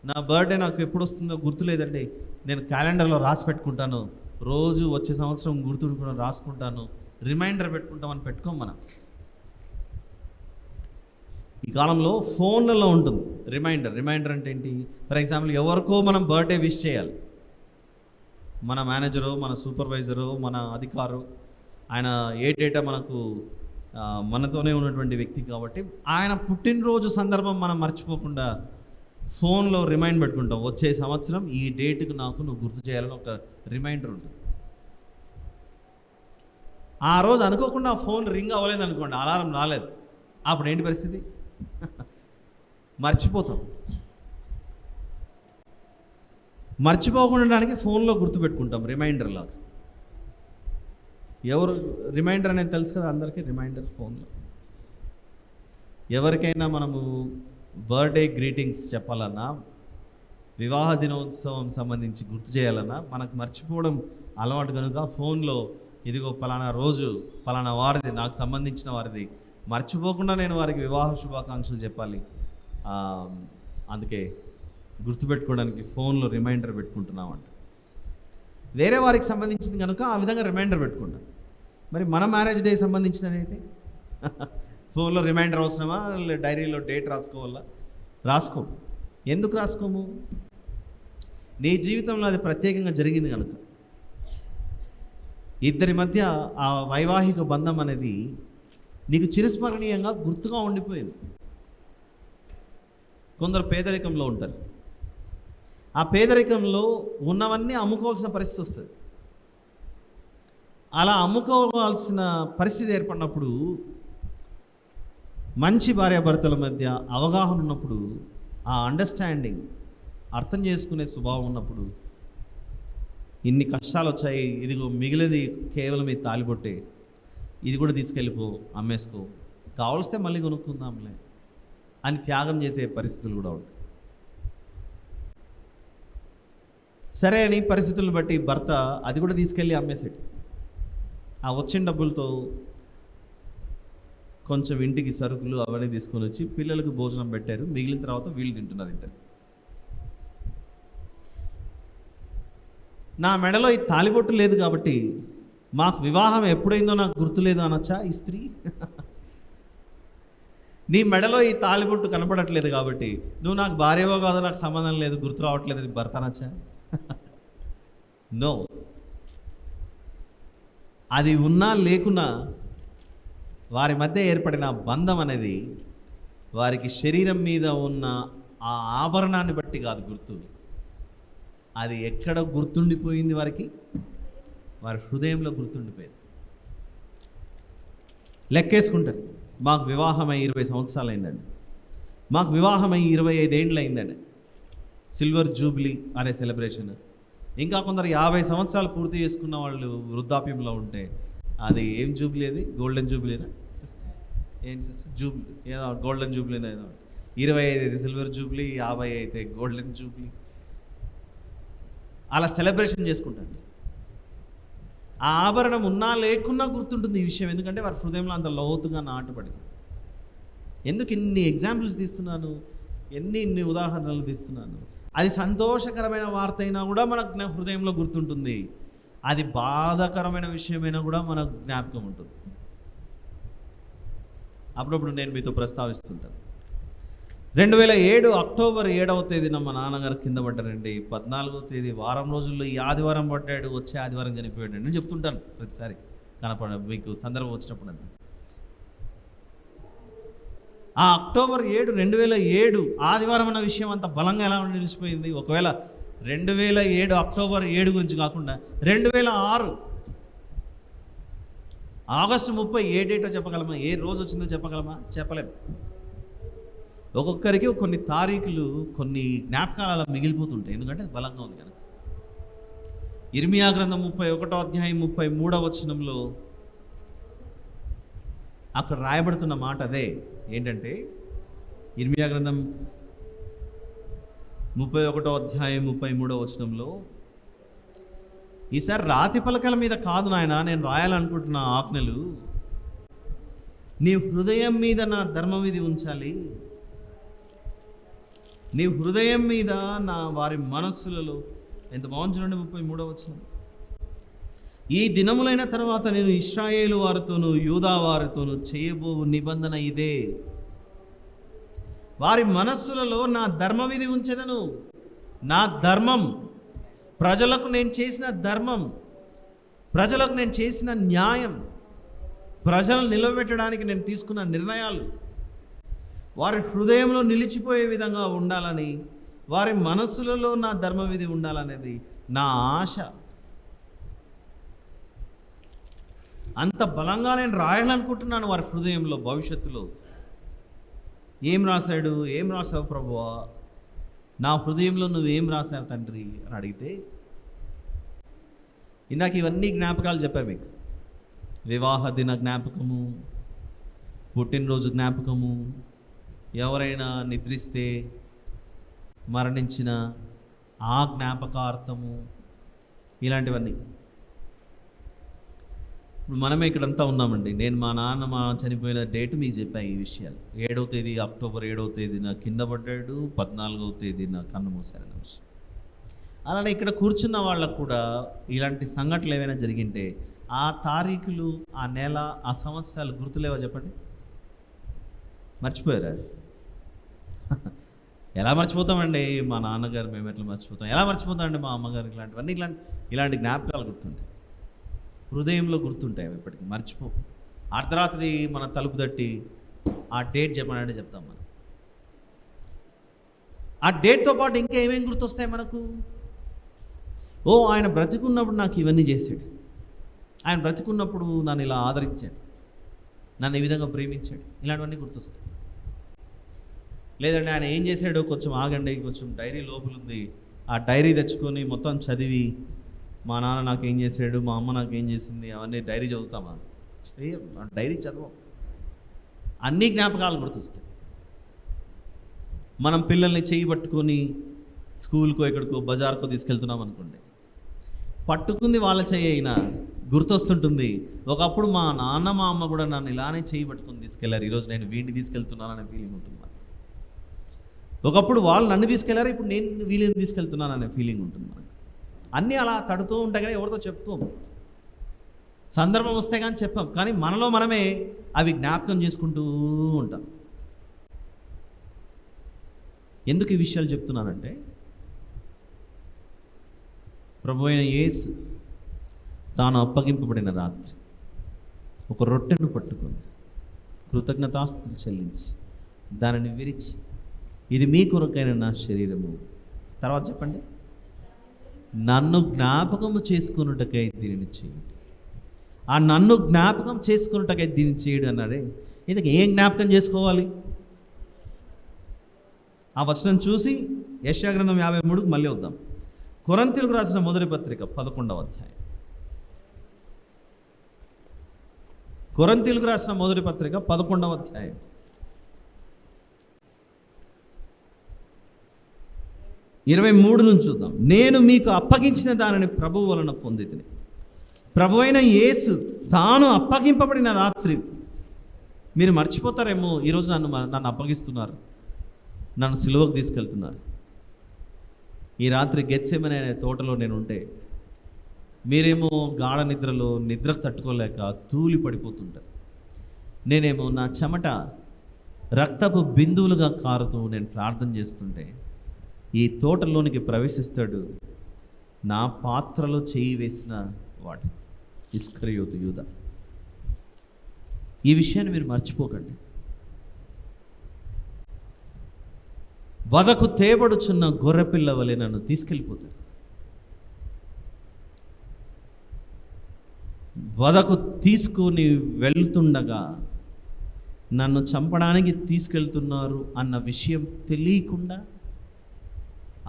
నా బర్త్డే నాకు ఎప్పుడు వస్తుందో గుర్తులేదండి, నేను క్యాలెండర్లో రాసి పెట్టుకుంటాను, రోజు వచ్చే సంవత్సరం గుర్తుండుకుని రాసుకుంటాను, రిమైండర్ పెట్టుకుంటామని పెట్టుకోం మనం. ఈ కాలంలో ఫోన్లలో ఉంటుంది రిమైండర్ అంటే ఏంటి? ఫర్ ఎగ్జాంపుల్ ఎవరికో మనం బర్త్డే విష్ చేయాలి, మన మేనేజరు, మన సూపర్వైజరు, మన అధికారు, ఆయన ఏ డేటా మనతోనే ఉన్నటువంటి వ్యక్తి కాబట్టి ఆయన పుట్టినరోజు సందర్భం మనం మర్చిపోకుండా ఫోన్లో రిమైండ్ పెట్టుకుంటాం. వచ్చే సంవత్సరం ఈ డేట్కి నువ్వు గుర్తు చేయాలని ఒక రిమైండర్ ఉంటుంది. ఆ రోజు అనుకోకుండా ఫోన్ రింగ్ అవ్వలేదు అనుకోండి, అలారం రాలేదు, అప్పుడు ఏంటి పరిస్థితి? మర్చిపోతాం. మర్చిపోకుండా ఫోన్లో గుర్తుపెట్టుకుంటాం రిమైండర్ లాగా. ఎవరు రిమైండర్ అనేది తెలుసు కదా అందరికీ. రిమైండర్ ఫోన్లో ఎవరికైనా మనము బర్త్డే గ్రీటింగ్స్ చెప్పాలన్నా, వివాహ దినోత్సవం సంబంధించి గుర్తు చేయాలన్నా మనకు మర్చిపోవడం అలవాటు కనుక ఫోన్లో ఇదిగో పలానా రోజు పలానా వారిది, నాకు సంబంధించిన వారిది, మర్చిపోకుండా నేను వారికి వివాహ శుభాకాంక్షలు చెప్పాలి, అందుకే గుర్తుపెట్టుకోవడానికి ఫోన్లో రిమైండర్ పెట్టుకుంటున్నామంట. వేరే వారికి సంబంధించింది కనుక ఆ విధంగా రిమైండర్ పెట్టుకుంటాం. మరి మన మ్యారేజ్ డే సంబంధించినది అయితే ఫోన్లో రిమైండర్ అవసరమా? డైరీలో డేట్ రాసుకోవాలా? రాసుకో. ఎందుకు రాసుకోము? నీ జీవితంలో అది ప్రత్యేకంగా జరిగింది కనుక. ఇద్దరి మధ్య ఆ వైవాహిక బంధం అనేది నీకు చిరస్మరణీయంగా గుర్తుగా ఉండిపోయింది. కొందరు పేదరికంలో ఉంటారు, ఆ పేదరికంలో ఉన్నవన్నీ అమ్ముకోవాల్సిన పరిస్థితి వస్తుంది. అలా అమ్ముకోవాల్సిన పరిస్థితి ఏర్పడినప్పుడు, మంచి భార్యాభర్తల మధ్య అవగాహన ఉన్నప్పుడు, ఆ అండర్స్టాండింగ్, అర్థం చేసుకునే స్వభావం ఉన్నప్పుడు, ఇన్ని కష్టాలు వచ్చాయి, ఇదిగో మిగిలిది కేవలం ఈ తాలిబొట్టే, ఇది కూడా తీసుకెళ్ళిపో, అమ్మేసుకో, కావలిస్తే మళ్ళీ కొనుక్కుందాంలే అని త్యాగం చేసే పరిస్థితులు కూడా ఉంటాయి. సరే అని పరిస్థితులను బట్టి భర్త అది కూడా తీసుకెళ్ళి అమ్మేసేటి, ఆ వచ్చిన డబ్బులతో కొంచెం ఇంటికి సరుకులు అవన్నీ తీసుకొని వచ్చి పిల్లలకు భోజనం పెట్టారు, మిగిలిన తర్వాత వీళ్ళు తింటున్నారు ఇద్దరు. నా మెడలో ఈ తాలిబొట్టు లేదు కాబట్టి మాకు వివాహం ఎప్పుడైందో నాకు గుర్తులేదు అనొచ్చా ఈ స్త్రీ? నీ మెడలో ఈ తాలిబొట్టు కనపడట్లేదు కాబట్టి నువ్వు నాకు భార్యవో కాదో నాకు సంబంధం లేదు, గుర్తు రావట్లేదు అని భర్త అనొచ్చా? నో. అది ఉన్నా లేకున్నా వారి మధ్య ఏర్పడిన బంధం అనేది వారికి శరీరం మీద ఉన్న ఆ ఆభరణాన్ని బట్టి కాదు గుర్తు, అది ఎక్కడ గుర్తుండిపోయింది వారికి? వారి హృదయంలో గుర్తుండిపోయింది. లెక్కేసుకుంటారు, మాకు వివాహమై 20 సంవత్సరాలు అయిందండి, మాకు వివాహమై 25 ఏండ్లు అయిందండి, సిల్వర్ జూబ్లీ అనే సెలబ్రేషన్. ఇంకా కొందరు 50 సంవత్సరాలు పూర్తి చేసుకున్న వాళ్ళు వృద్ధాప్యంలో ఉంటే అది ఏం జూబ్లీ? అది గోల్డెన్ జూబ్లీనా? ఏంటి సిస్టర్? జూబ్లీ ఏదో గోల్డెన్ జూబ్లీనా ఏదో. 25 అయితే సిల్వర్ జూబ్లీ, 50 అయితే గోల్డెన్ జూబ్లీ. అలా సెలబ్రేషన్ చేసుకుంటారు. ఆ ఆభరణం ఉన్నా లేకున్నా గుర్తుంటుంది ఈ విషయం, ఎందుకంటే వారి హృదయంలో అంత లోతుగా నాటుపడింది. ఎందుకు ఇన్ని ఎగ్జాంపుల్స్ తీస్తున్నాను, ఇన్ని ఉదాహరణలు తీస్తున్నాను? అది సంతోషకరమైన వార్త అయినా కూడా మన హృదయంలో గుర్తుంటుంది, అది బాధాకరమైన విషయమైనా కూడా మనకు జ్ఞాపకం ఉంటుంది. అప్పుడప్పుడు నేను మీతో ప్రస్తావిస్తుంటాను. 2007 అక్టోబర్ 7వ తేదీన మా నాన్నగారు కింద పడ్డారండి. 14వ తేదీ వారం రోజుల్లో ఈ ఆదివారం పడ్డాడు, వచ్చే ఆదివారం చనిపోయాడు. నేను చెప్తుంటాను ప్రతిసారి మీకు సందర్భం వచ్చినప్పుడు అంతా. ఆ అక్టోబర్ 7, 2007 ఆదివారం అన్న విషయం అంత బలంగా ఎలా నిలిచిపోయింది? ఒకవేళ 2007 అక్టోబర్ 7 గురించి కాకుండా 2006 ఆగస్టు 30 ఏ డేటో చెప్పగలమా? ఏ రోజు వచ్చిందో చెప్పగలమా? చెప్పలేము. ఒక్కొక్కరికి కొన్ని తారీఖులు, కొన్ని జ్ఞాపకాలు అలా మిగిలిపోతుంటాయి, ఎందుకంటే అది బలంగా ఉంది కనుక. ఇర్మియా గ్రంథం 31వ అధ్యాయం 33వ వచనంలో అక్కడ రాయబడుతున్న మాట అదే. ఏంటంటే, ఇర్మియా గ్రంథం 31వ అధ్యాయం 33వ వచనంలో, ఈసారి రాతి పలకల మీద కాదు నాయన నేను రాయాలనుకుంటున్న ఆజ్ఞలు, నీ హృదయం మీద నా ధర్మవిధి ఉంచాలి, నీ హృదయం మీద నా వారి మనస్సులలో. ఎంత బాగుంది చూడండి 33వ వచనం. ఈ దినములైన తర్వాత నేను ఇశ్రాయేలు వారితోనూ యూదా వారితోనూ చేయబో నిబంధన ఇదే, వారి మనస్సులలో నా ధర్మవిధి ఉంచెదను. నా ధర్మం, ప్రజలకు నేను చేసిన ధర్మం, ప్రజలకు నేను చేసిన న్యాయం, ప్రజలను నిలబెట్టడానికి నేను తీసుకున్న నిర్ణయాలు వారి హృదయంలో నిలిచిపోయే విధంగా ఉండాలని, వారి మనస్సులలో నా ధర్మవిధి ఉండాలనేది నా ఆశ. అంత బలంగా నేను రాయాలనుకుంటున్నాను వారి హృదయంలో. భవిష్యత్తులో ఏం రాశావు ప్రభువా, నా హృదయంలో నువ్వేం రాశావు తండ్రి అని అడిగితే, ఇందాక ఇవన్నీ జ్ఞాపకాలు చెప్పా మీకు. వివాహ దిన జ్ఞాపకము, పుట్టినరోజు జ్ఞాపకము, ఎవరైనా నిద్రిస్తే మరణించిన ఆ జ్ఞాపకార్థము, ఇలాంటివన్నీ. ఇప్పుడు మనమే ఇక్కడంతా ఉన్నామండి. నేను మా నాన్న చనిపోయిన డేట్ మీకు చెప్పా. ఈ విషయాలు 7వ తేదీ అక్టోబర్ 7వ తేదీన కింద పడ్డాడు, 14వ తేదీన కన్ను మూశారన్న విషయం. అలానే ఇక్కడ కూర్చున్న వాళ్ళకు కూడా ఇలాంటి సంఘటనలు ఏవైనా జరిగింటే ఆ తారీఖులు, ఆ నెల, ఆ సంవత్సరాలు గుర్తులేవా చెప్పండి? మర్చిపోయారా? ఎలా మర్చిపోతామండి? మా నాన్నగారు మేము ఎట్లా మర్చిపోతాం? ఎలా మర్చిపోతామండి మా అమ్మగారు? ఇలాంటివన్నీ ఇలాంటి జ్ఞాపకాలు గుర్తుంటాయి, హృదయంలో గుర్తుంటాయి. అవి ఎప్పటికీ మర్చిపో. అర్ధరాత్రి మన తలుపు తట్టి ఆ డేట్ చెప్పానంటే చెప్తాం మనం. ఆ డేట్తో పాటు ఇంకా ఏమేమి గుర్తొస్తాయి మనకు? ఓ, ఆయన బ్రతికున్నప్పుడు నాకు ఇవన్నీ చేశాడు, ఆయన బ్రతికున్నప్పుడు నన్ను ఇలా ఆదరించాడు, నన్ను ఈ విధంగా ప్రేమించాడు, ఇలాంటివన్నీ గుర్తొస్తాయి. లేదంటే ఆయన ఏం చేశాడో కొంచెం ఆగండి, కొంచెం డైరీ లోపల ఉంది, ఆ డైరీ తెచ్చుకొని మొత్తం చదివి మా నాన్న నాకేం చేశాడు, మా అమ్మ నాకేం చేసింది, అవన్నీ డైరీ చదువుతామా? డైరీ చదవం. అన్ని జ్ఞాపకాలు గుర్తొస్తాయి. మనం పిల్లల్ని చేయి పట్టుకొని స్కూల్కో ఎక్కడికో బజార్కో తీసుకెళ్తున్నాం అనుకోండి, పట్టుకుంది వాళ్ళ చేయి అయినా గుర్తొస్తుంటుంది. ఒకప్పుడు మా నాన్న మా అమ్మ కూడా నన్ను ఇలానే చేయి పట్టుకొని తీసుకెళ్లారు, ఈరోజు నేను వీడిని తీసుకెళ్తున్నాననే ఫీలింగ్ ఉంటుంది. ఒకప్పుడు వాళ్ళు నన్ను తీసుకెళ్లారు, ఇప్పుడు నేను వీళ్ళని తీసుకెళ్తున్నాననే ఫీలింగ్ ఉంటుంది మనకి. అన్నీ అలా తడుతూ ఉంటాయి కానీ ఎవరితో చెప్పుకోము, సందర్భం వస్తే కానీ చెప్పాం. కానీ మనలో మనమే అవి జ్ఞాపకం చేసుకుంటూ ఉంటాం. ఎందుకు ఈ విషయాలు చెప్తున్నానంటే, ప్రభువైన యేసు తాను అప్పగింపబడిన రాత్రి ఒక రొట్టెను పట్టుకొని కృతజ్ఞతాస్తుతులు చెల్లించి దానిని విరిచి, ఇది మీ కొరకైన నా శరీరము, తర్వాత చెప్పండి, నన్ను జ్ఞాపకము చేసుకున్నటకై దీనిని చేయండి. ఆ నన్ను జ్ఞాపకం చేసుకున్నటకై దీన్ని చేయడు అన్నాడే. ఇందుకు ఏం జ్ఞాపకం చేసుకోవాలి? ఆ వచనం చూసి యెషయా గ్రంథం 53కు మళ్ళీ వద్దాం. కొరింథీయులకు రాసిన మొదటి పత్రిక 11వ అధ్యాయం. కొరింథీయులకు రాసిన మొదటి పత్రిక 11వ అధ్యాయం. 23 నుంచి చూద్దాం. నేను మీకు అప్పగించిన దానిని ప్రభువు వలన పొందితిని. ప్రభువైన యేసు తాను అప్పగింపబడిన రాత్రి, మీరు మర్చిపోతారేమో, ఈరోజు నన్ను అప్పగిస్తున్నారు, నన్ను సిలువకు తీసుకెళ్తున్నారు. ఈ రాత్రి గెత్సేమనే అనే తోటలో నేను ఉంటే మీరేమో గాఢ నిద్రలో నిద్రకు తట్టుకోలేక తూలి పడిపోతుంటారు. నేనేమో నా చెమట రక్తపు బిందువులుగా కారుతూ నేను ప్రార్థన చేస్తుంటే ఈ తోటలోనికి ప్రవేశిస్తాడు నా పాత్రలో చేయి వేసిన వాడు, ఇస్కరియోతు యూదా. ఈ విషయాన్ని మీరు మర్చిపోకండి. వదకు తేబడుచున్న గొర్రెపిల్ల వలె నన్ను తీసుకెళ్ళిపోతాడు. వదకు తీసుకొని వెళ్తుండగా నన్ను చంపడానికి తీసుకెళ్తున్నారు అన్న విషయం తెలియకుండా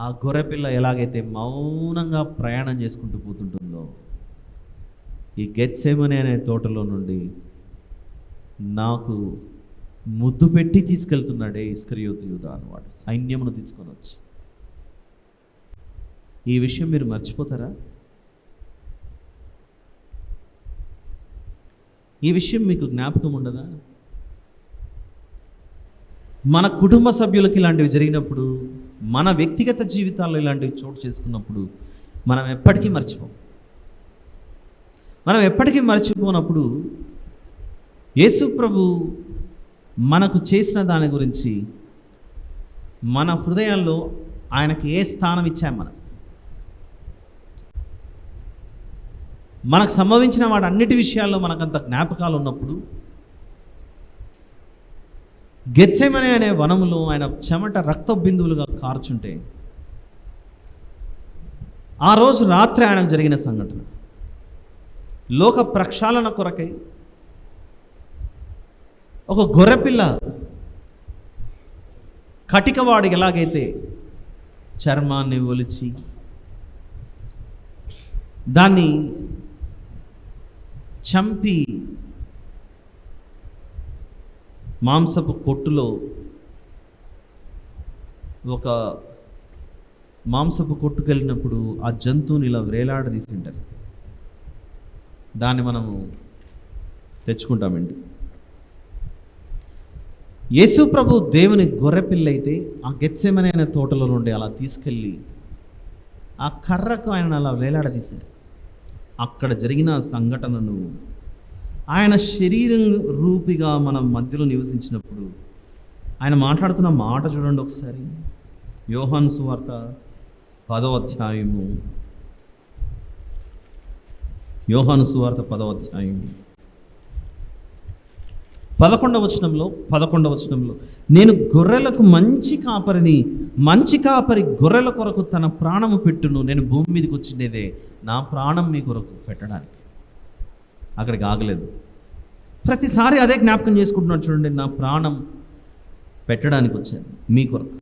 ఆ గొర్రెపిల్ల ఎలాగైతే మౌనంగా ప్రయాణం చేసుకుంటూ పోతుంటుందో, ఈ గెత్సేమనే అనే తోటలో నుండి నాకు ముద్దు పెట్టి తీసుకెళ్తున్నాడే ఇస్కరియోతు యూదా అన్నవాడు, సైన్యమును తీసుకొని వచ్చి. ఈ విషయం మీరు మర్చిపోతారా? ఈ విషయం మీకు జ్ఞాపకం ఉండదా? మన కుటుంబ సభ్యులకి ఇలాంటివి జరిగినప్పుడు, మన వ్యక్తిగత జీవితాల్లో ఇలాంటివి చోటు చేసుకున్నప్పుడు మనం ఎప్పటికీ మర్చిపోం. మనం ఎప్పటికీ మర్చిపోనప్పుడు యేసు ప్రభు మనకు చేసిన దాని గురించి మన హృదయాల్లో ఆయనకి ఏ స్థానం ఇచ్చాం, మనకు సంభవించిన వాటి అన్నిటి విషయాల్లో మనకంత జ్ఞాపకాలు ఉన్నప్పుడు, గెత్సెమనే అనే వనములో ఆయన చెమట రక్త బిందువులుగా కార్చుంటే, ఆ రోజు రాత్రి ఆయనకు జరిగిన సంఘటన, లోక ప్రక్షాళన కొరకై ఒక గొర్రెపిల్ల కటికవాడు ఎలాగైతే చర్మాన్ని ఒలిచి దాన్ని చంపి మాంసపు కొట్టులో ఒక మాంసపు కొట్టుకెళ్ళినప్పుడు ఆ జంతువుని ఇలా వేలాడదీసి ఉంటారు, దాన్ని మనము తెచ్చుకుంటామండి. యేసు ప్రభు దేవుని గొర్రెపిల్ల అయితే ఆ గెత్సెమనే అనే తోటలో నుండి అలా తీసుకెళ్ళి ఆ కర్రకు ఆయన అలా వేలాడదీశారు. అక్కడ జరిగిన సంఘటనను ఆయన శరీరం రూపిగా మన మధ్యలో నివసించినప్పుడు ఆయన మాట్లాడుతున్న మాట చూడండి ఒకసారి. యోహాను సువార్త 10వ అధ్యాయము, యోహాను సువార్త 10వ అధ్యాయము 11వ వచనంలో, నేను గొర్రెలకు మంచి కాపరిని, మంచి కాపరి గొర్రెల కొరకు తన ప్రాణము పెట్టును. నేను భూమి మీదకి వచ్చిండేదే నా ప్రాణం మీ కొరకు పెట్టడానికి. అక్కడికి ఆగలేదు, ప్రతిసారి అదే జ్ఞాపకం చేసుకుంటున్నాడు. చూడండి, నా ప్రాణం పెట్టడానికి వచ్చాను మీ కొరకు.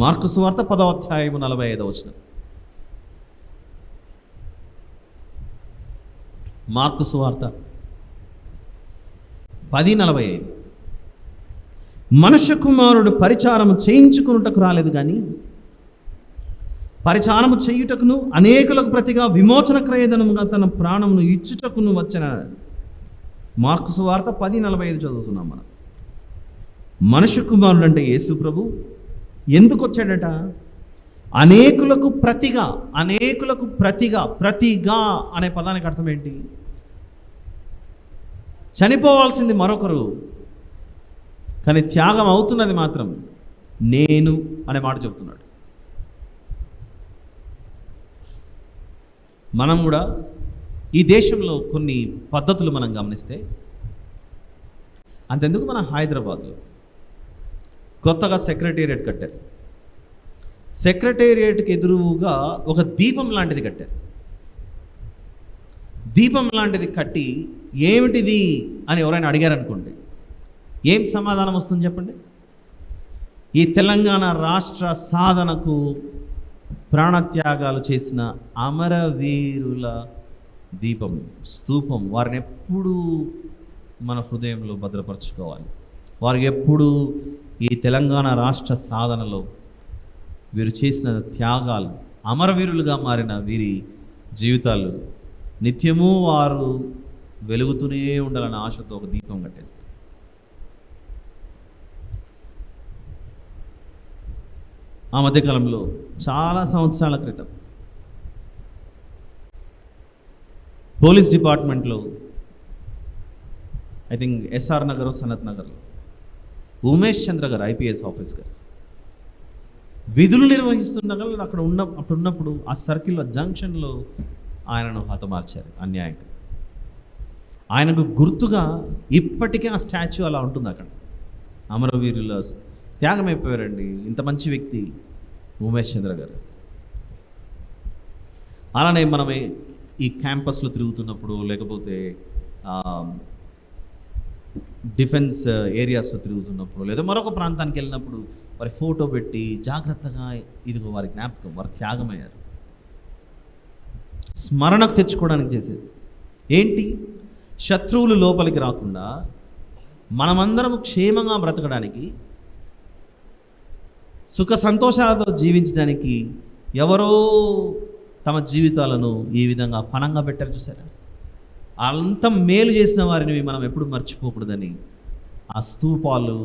మార్కు సువార్త 10వ అధ్యాయము 45వ వచనం. మార్కు సువార్త 10:45. మనుష్య కుమారుడు పరిచారము చేయించుకున్నటకు రాలేదు కానీ పరిచారము చేయుటకును అనేకులకు ప్రతిగా విమోచన క్రయధనముగా తన ప్రాణమును ఇచ్చుటకును వచ్చిన. మార్కు సువార్త 10:45 చదువుతున్నాం మనం. మనుష్య కుమారుడు అంటే యేసు ప్రభు ఎందుకు వచ్చాడట? అనేకులకు ప్రతిగా, అనేకులకు ప్రతిగా. ప్రతిగా అనే పదానికి అర్థం ఏంటి? చనిపోవాల్సింది మరొకరు, కానీ త్యాగం అవుతున్నది మాత్రం నేను అనే మాట చెబుతున్నాడు. మనం కూడా ఈ దేశంలో కొన్ని పద్ధతులు మనం గమనిస్తే, అంతెందుకు మన హైదరాబాద్లో కొత్తగా సెక్రటేరియట్ కట్టారు. సెక్రటేరియట్కి ఎదురుగా ఒక దీపం లాంటిది కట్టారు. దీపం లాంటిది కట్టి ఏమిటిది అని ఎవరైనా అడిగారనుకోండి, ఏం సమాధానం వస్తుంది చెప్పండి? ఈ తెలంగాణ రాష్ట్ర సాధనకు ప్రాణత్యాగాలు చేసిన అమరవీరుల దీపం, స్తూపం. వారిని ఎప్పుడూ మన హృదయంలో భద్రపరచుకోవాలి. వారికి ఎప్పుడూ ఈ తెలంగాణ రాష్ట్ర సాధనలో వీరు చేసిన త్యాగాలు, అమరవీరులుగా మారిన వీరి జీవితాలు నిత్యము వారు వెలుగుతూనే ఉండాలన్న ఆశతో ఒక దీపం కట్టేస్తారు. ఆ మధ్యకాలంలో చాలా సంవత్సరాల క్రితం పోలీస్ డిపార్ట్మెంట్లో, ఐ థింక్ ఎస్ఆర్ నగర్, సనత్ నగర్లో ఉమేష్ చంద్ర గారు ఐపీఎస్ ఆఫీసర్ విధులు నిర్వహిస్తుండగా అక్కడ ఉన్నప్పుడు ఆ సర్కిల్లో జంక్షన్లో ఆయనను హతమార్చారు అన్యాయంగా. ఆయనకు గుర్తుగా ఇప్పటికే ఆ స్టాచ్యూ అలా ఉంటుంది అక్కడ. అమరవీరుల త్యాగమైపోయారండి ఇంత మంచి వ్యక్తి ఉమేష్ చంద్ర గారు. అలానే మనమే ఈ క్యాంపస్లో తిరుగుతున్నప్పుడు, లేకపోతే డిఫెన్స్ ఏరియాస్లో తిరుగుతున్నప్పుడు, లేదా మరొక ప్రాంతానికి వెళ్ళినప్పుడు వారి ఫోటో పెట్టి జాగ్రత్తగా, ఇదిగో వారి జ్ఞాపకం, వారి త్యాగమయ్యారు, స్మరణకు తెచ్చుకోవడానికి చేసేది ఏంటి? శత్రువులు లోపలికి రాకుండా మనమందరం క్షేమంగా బ్రతకడానికి, సుఖ సంతోషాలతో జీవించడానికి ఎవరో తమ జీవితాలను ఈ విధంగా పణంగా పెట్టారు చూసారా. అంత మేలు చేసిన వారిని మనం ఎప్పుడు మర్చిపోకూడదని ఆ స్తూపాలు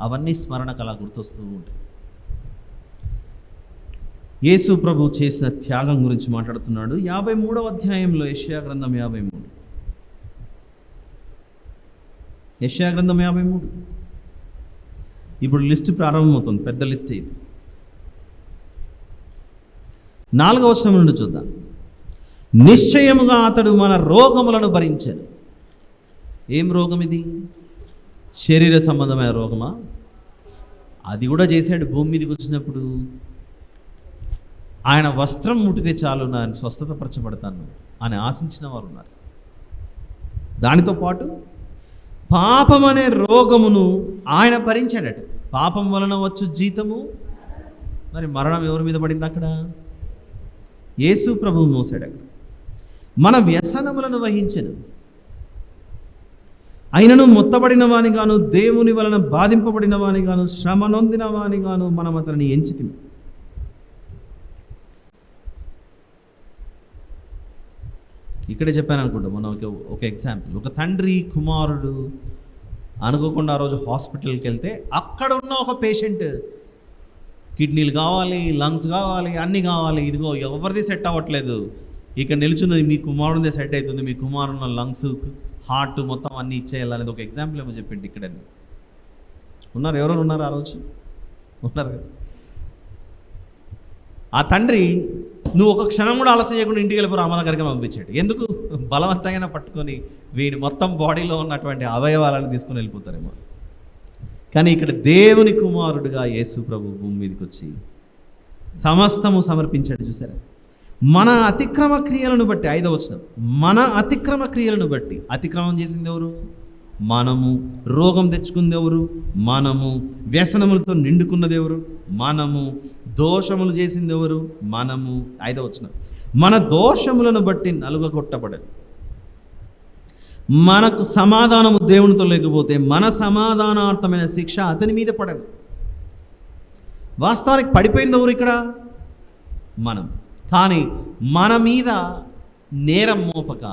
అవన్నీ స్మరణకు అలా గుర్తొస్తూ ఉంటాయి. యేసు ప్రభు చేసిన త్యాగం గురించి మాట్లాడుతున్నాడు 53వ అధ్యాయంలో. యెషయా గ్రంథం 53. యెషయా గ్రంథం 53. ఇప్పుడు లిస్ట్ ప్రారంభమవుతుంది, పెద్ద లిస్ట్ ఇది. 4వ వచనం నుండి చూద్దాం. నిశ్చయముగా అతడు మన రోగములను భరించాడు. ఏం రోగం ఇది? శరీర సంబంధమైన రోగమా? అది కూడా చేశాడు. భూమి మీదకి వచ్చినప్పుడు ఆయన వస్త్రం ముట్టితే చాలు నేను స్వస్థతపరచబడతాను అని ఆశించిన వారు ఉన్నారు. దానితో పాటు పాపం అనే రోగమును ఆయన భరించాడట. పాపం వలన వచ్చు జీతము, మరి మరణం ఎవరి మీద పడింది? అక్కడ యేసు ప్రభువు మోసాడు. అక్కడ మన వ్యసనములను వహించెను. అయినను మొత్తబడిన వానిగాను, దేవుని వలన బాధింపబడిన వానిగాను, శ్రమ నొందిన వానిగాను మనం అతనిని ఎంచితిమి. ఇక్కడే చెప్పాను అనుకుంటా మనం ఒక ఎగ్జాంపుల్. ఒక తండ్రి కుమారుడు అనుకోకుండా ఆ రోజు హాస్పిటల్కి వెళ్తే అక్కడ ఉన్న ఒక పేషెంట్ కిడ్నీలు కావాలి, లంగ్స్ కావాలి, అన్నీ కావాలి. ఇదిగో ఎవరిది సెట్ అవ్వట్లేదు, ఇక్కడ నిల్చున్నది మీ కుమారుడిదే సెట్ అవుతుంది, మీ కుమారున్న లంగ్స్, హార్ట్ మొత్తం అన్నీ ఇచ్చేయాలనేది ఒక ఎగ్జాంపుల్ ఏమో చెప్పింది. ఇక్కడ ఉన్నారు, ఎవరైనా ఉన్నారు ఆ రోజు? ఉన్నారు కదా. ఆ తండ్రి నువ్వు ఒక క్షణం కూడా ఆలస్యం చేయకుండా ఇంటికి వెళ్ళిపోయి అమ్మ దగ్గరికి పంపించాడు. ఎందుకు? బలవంతంగా పట్టుకొని వీడి మొత్తం బాడీలో ఉన్నటువంటి అవయవాలను తీసుకుని వెళ్ళిపోతారేమో. కానీ ఇక్కడ దేవుని కుమారుడుగా యేసు ప్రభు భూమి మీదకి వచ్చి సమస్తము సమర్పించాడు. చూసారా? మన అతిక్రమ క్రియలను బట్టి, 5వ వచనం, మన అతిక్రమ క్రియలను బట్టి. అతిక్రమం చేసింది ఎవరు? మనము. రోగం తెచ్చుకుంది ఎవరు? మనము. వ్యసనములతో నిండుకున్నది ఎవరు? మనము. దోషములు చేసింది ఎవరు? మనము. 5వ వచనం, మన దోషములను బట్టి నలుగగొట్టబడదు. మనకు సమాధానము దేవునితో లేకపోతే మన సమాధానార్థమైన శిక్ష అతని మీద పడదు. వాస్తవానికి పడిపోయింది ఎవరు ఇక్కడ? మనం. కానీ మన మీద నేరం మోపక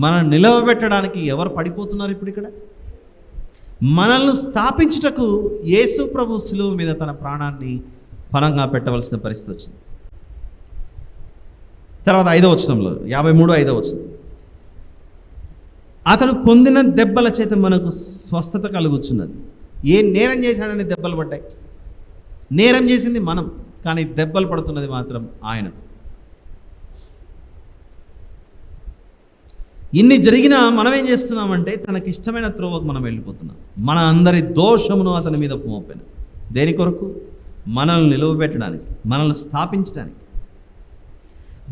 మనం నిలవబెట్టడానికి ఎవరు పడిపోతున్నారు ఇప్పుడు ఇక్కడ? మనల్ని స్థాపించుటకు యేసు ప్రభు శిలువ మీద తన ప్రాణాన్ని పణంగా పెట్టవలసిన పరిస్థితి వచ్చింది. తర్వాత 5వ వచనంలో 53, 5వ వచనం, అతడు పొందిన దెబ్బల చేత మనకు స్వస్థత కలుగుచున్నది. ఏ నేరం చేశాడని దెబ్బలు పడ్డాయి? నేరం చేసింది మనం, కానీ దెబ్బలు పడుతున్నది మాత్రం ఆయన. ఇన్ని జరిగినా మనం ఏం చేస్తున్నామంటే తనకిష్టమైన త్రోవకు మనం వెళ్ళిపోతున్నాం. మన అందరి దోషమును అతని మీద మోపాను. దేని కొరకు? మనల్ని నిలువబెట్టడానికి, మనల్ని స్థాపించడానికి.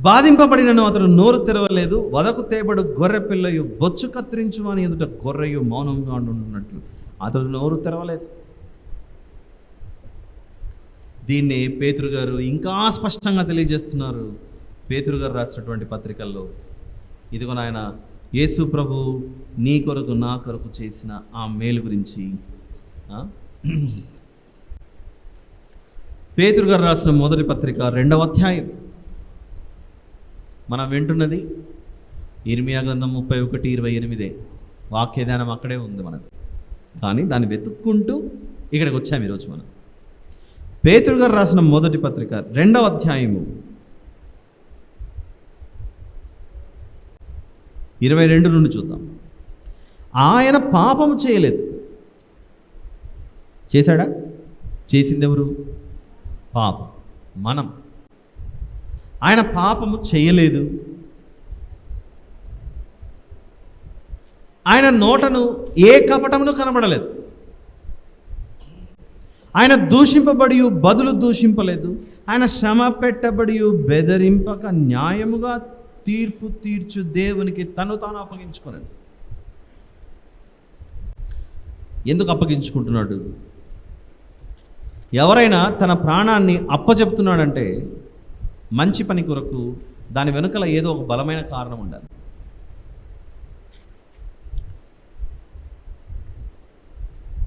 బాధింపబడినను అతను నోరు తెరవలేదు. వదకు తేబడు గొర్రె పిల్లయు బొచ్చు కత్తిరించు అని ఎదుట గొర్రెయు మౌనంగా ఉంటున్నట్లు అతడు నోరు తెరవలేదు. దీన్ని పేతురు గారు ఇంకా స్పష్టంగా తెలియజేస్తున్నారు. పేతురు గారు రాసినటువంటి పత్రికల్లో, ఇదిగో నాయన యేసు ప్రభు నీ కొరకు నా కొరకు చేసిన ఆ మేలు గురించి. పేతురు గారు రాసిన మొదటి పత్రిక 2వ అధ్యాయం. మనం వింటున్నది ఇర్మియా గ్రంథం 31:28. వాక్యధ్యానం అక్కడే ఉంది మనది, కానీ దాన్ని వెతుక్కుంటూ ఇక్కడికి వచ్చాము ఈరోజు మనం. పేతురు గారు రాసిన మొదటి పత్రిక 2వ అధ్యాయము 22 నుండి చూద్దాం. ఆయన పాపము చేయలేదు. చేశాడా? చేసింది ఎవరు? పాపం, మనం. ఆయన పాపము చేయలేదు. ఆయన నోటను ఏ కపటమును కనబడలేదు. ఆయన దూషింపబడి బదులు దూషింపలేదు. ఆయన శ్రమ పెట్టబడి బెదిరింపక న్యాయముగా తీర్పు తీర్చు దేవునికి తను తాను అప్పగించుకున్నాడు. ఎందుకు అప్పగించుకుంటున్నాడు? ఎవరైనా తన ప్రాణాన్ని అప్పచెప్తున్నాడంటే మంచి పని కొరకు దాని వెనుకల ఏదో ఒక బలమైన కారణం ఉండాలి.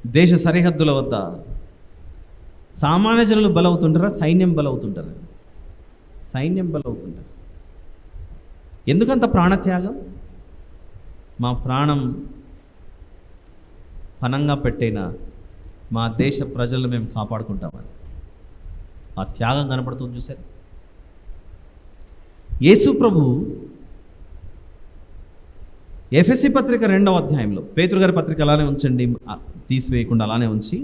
దేశ సరిహద్దుల వద్ద సామాన్య జనులు బలవుతుంటారా, సైన్యం బలవుతుంటారా? సైన్యం బలవుతుంటారు. ఎందుకంత ప్రాణత్యాగం? మా ప్రాణం పనంగా పెట్టైనా మా దేశ ప్రజలను మేము కాపాడుకుంటామని ఆ త్యాగం కనపడుతుంది. చూశారు? యేసు ప్రభు ఎఫెసీ పత్రిక 2వ అధ్యాయంలో, పేతురు గారి పత్రిక అలానే ఉంచండి, తీసివేయకుండా అలానే ఉంచి,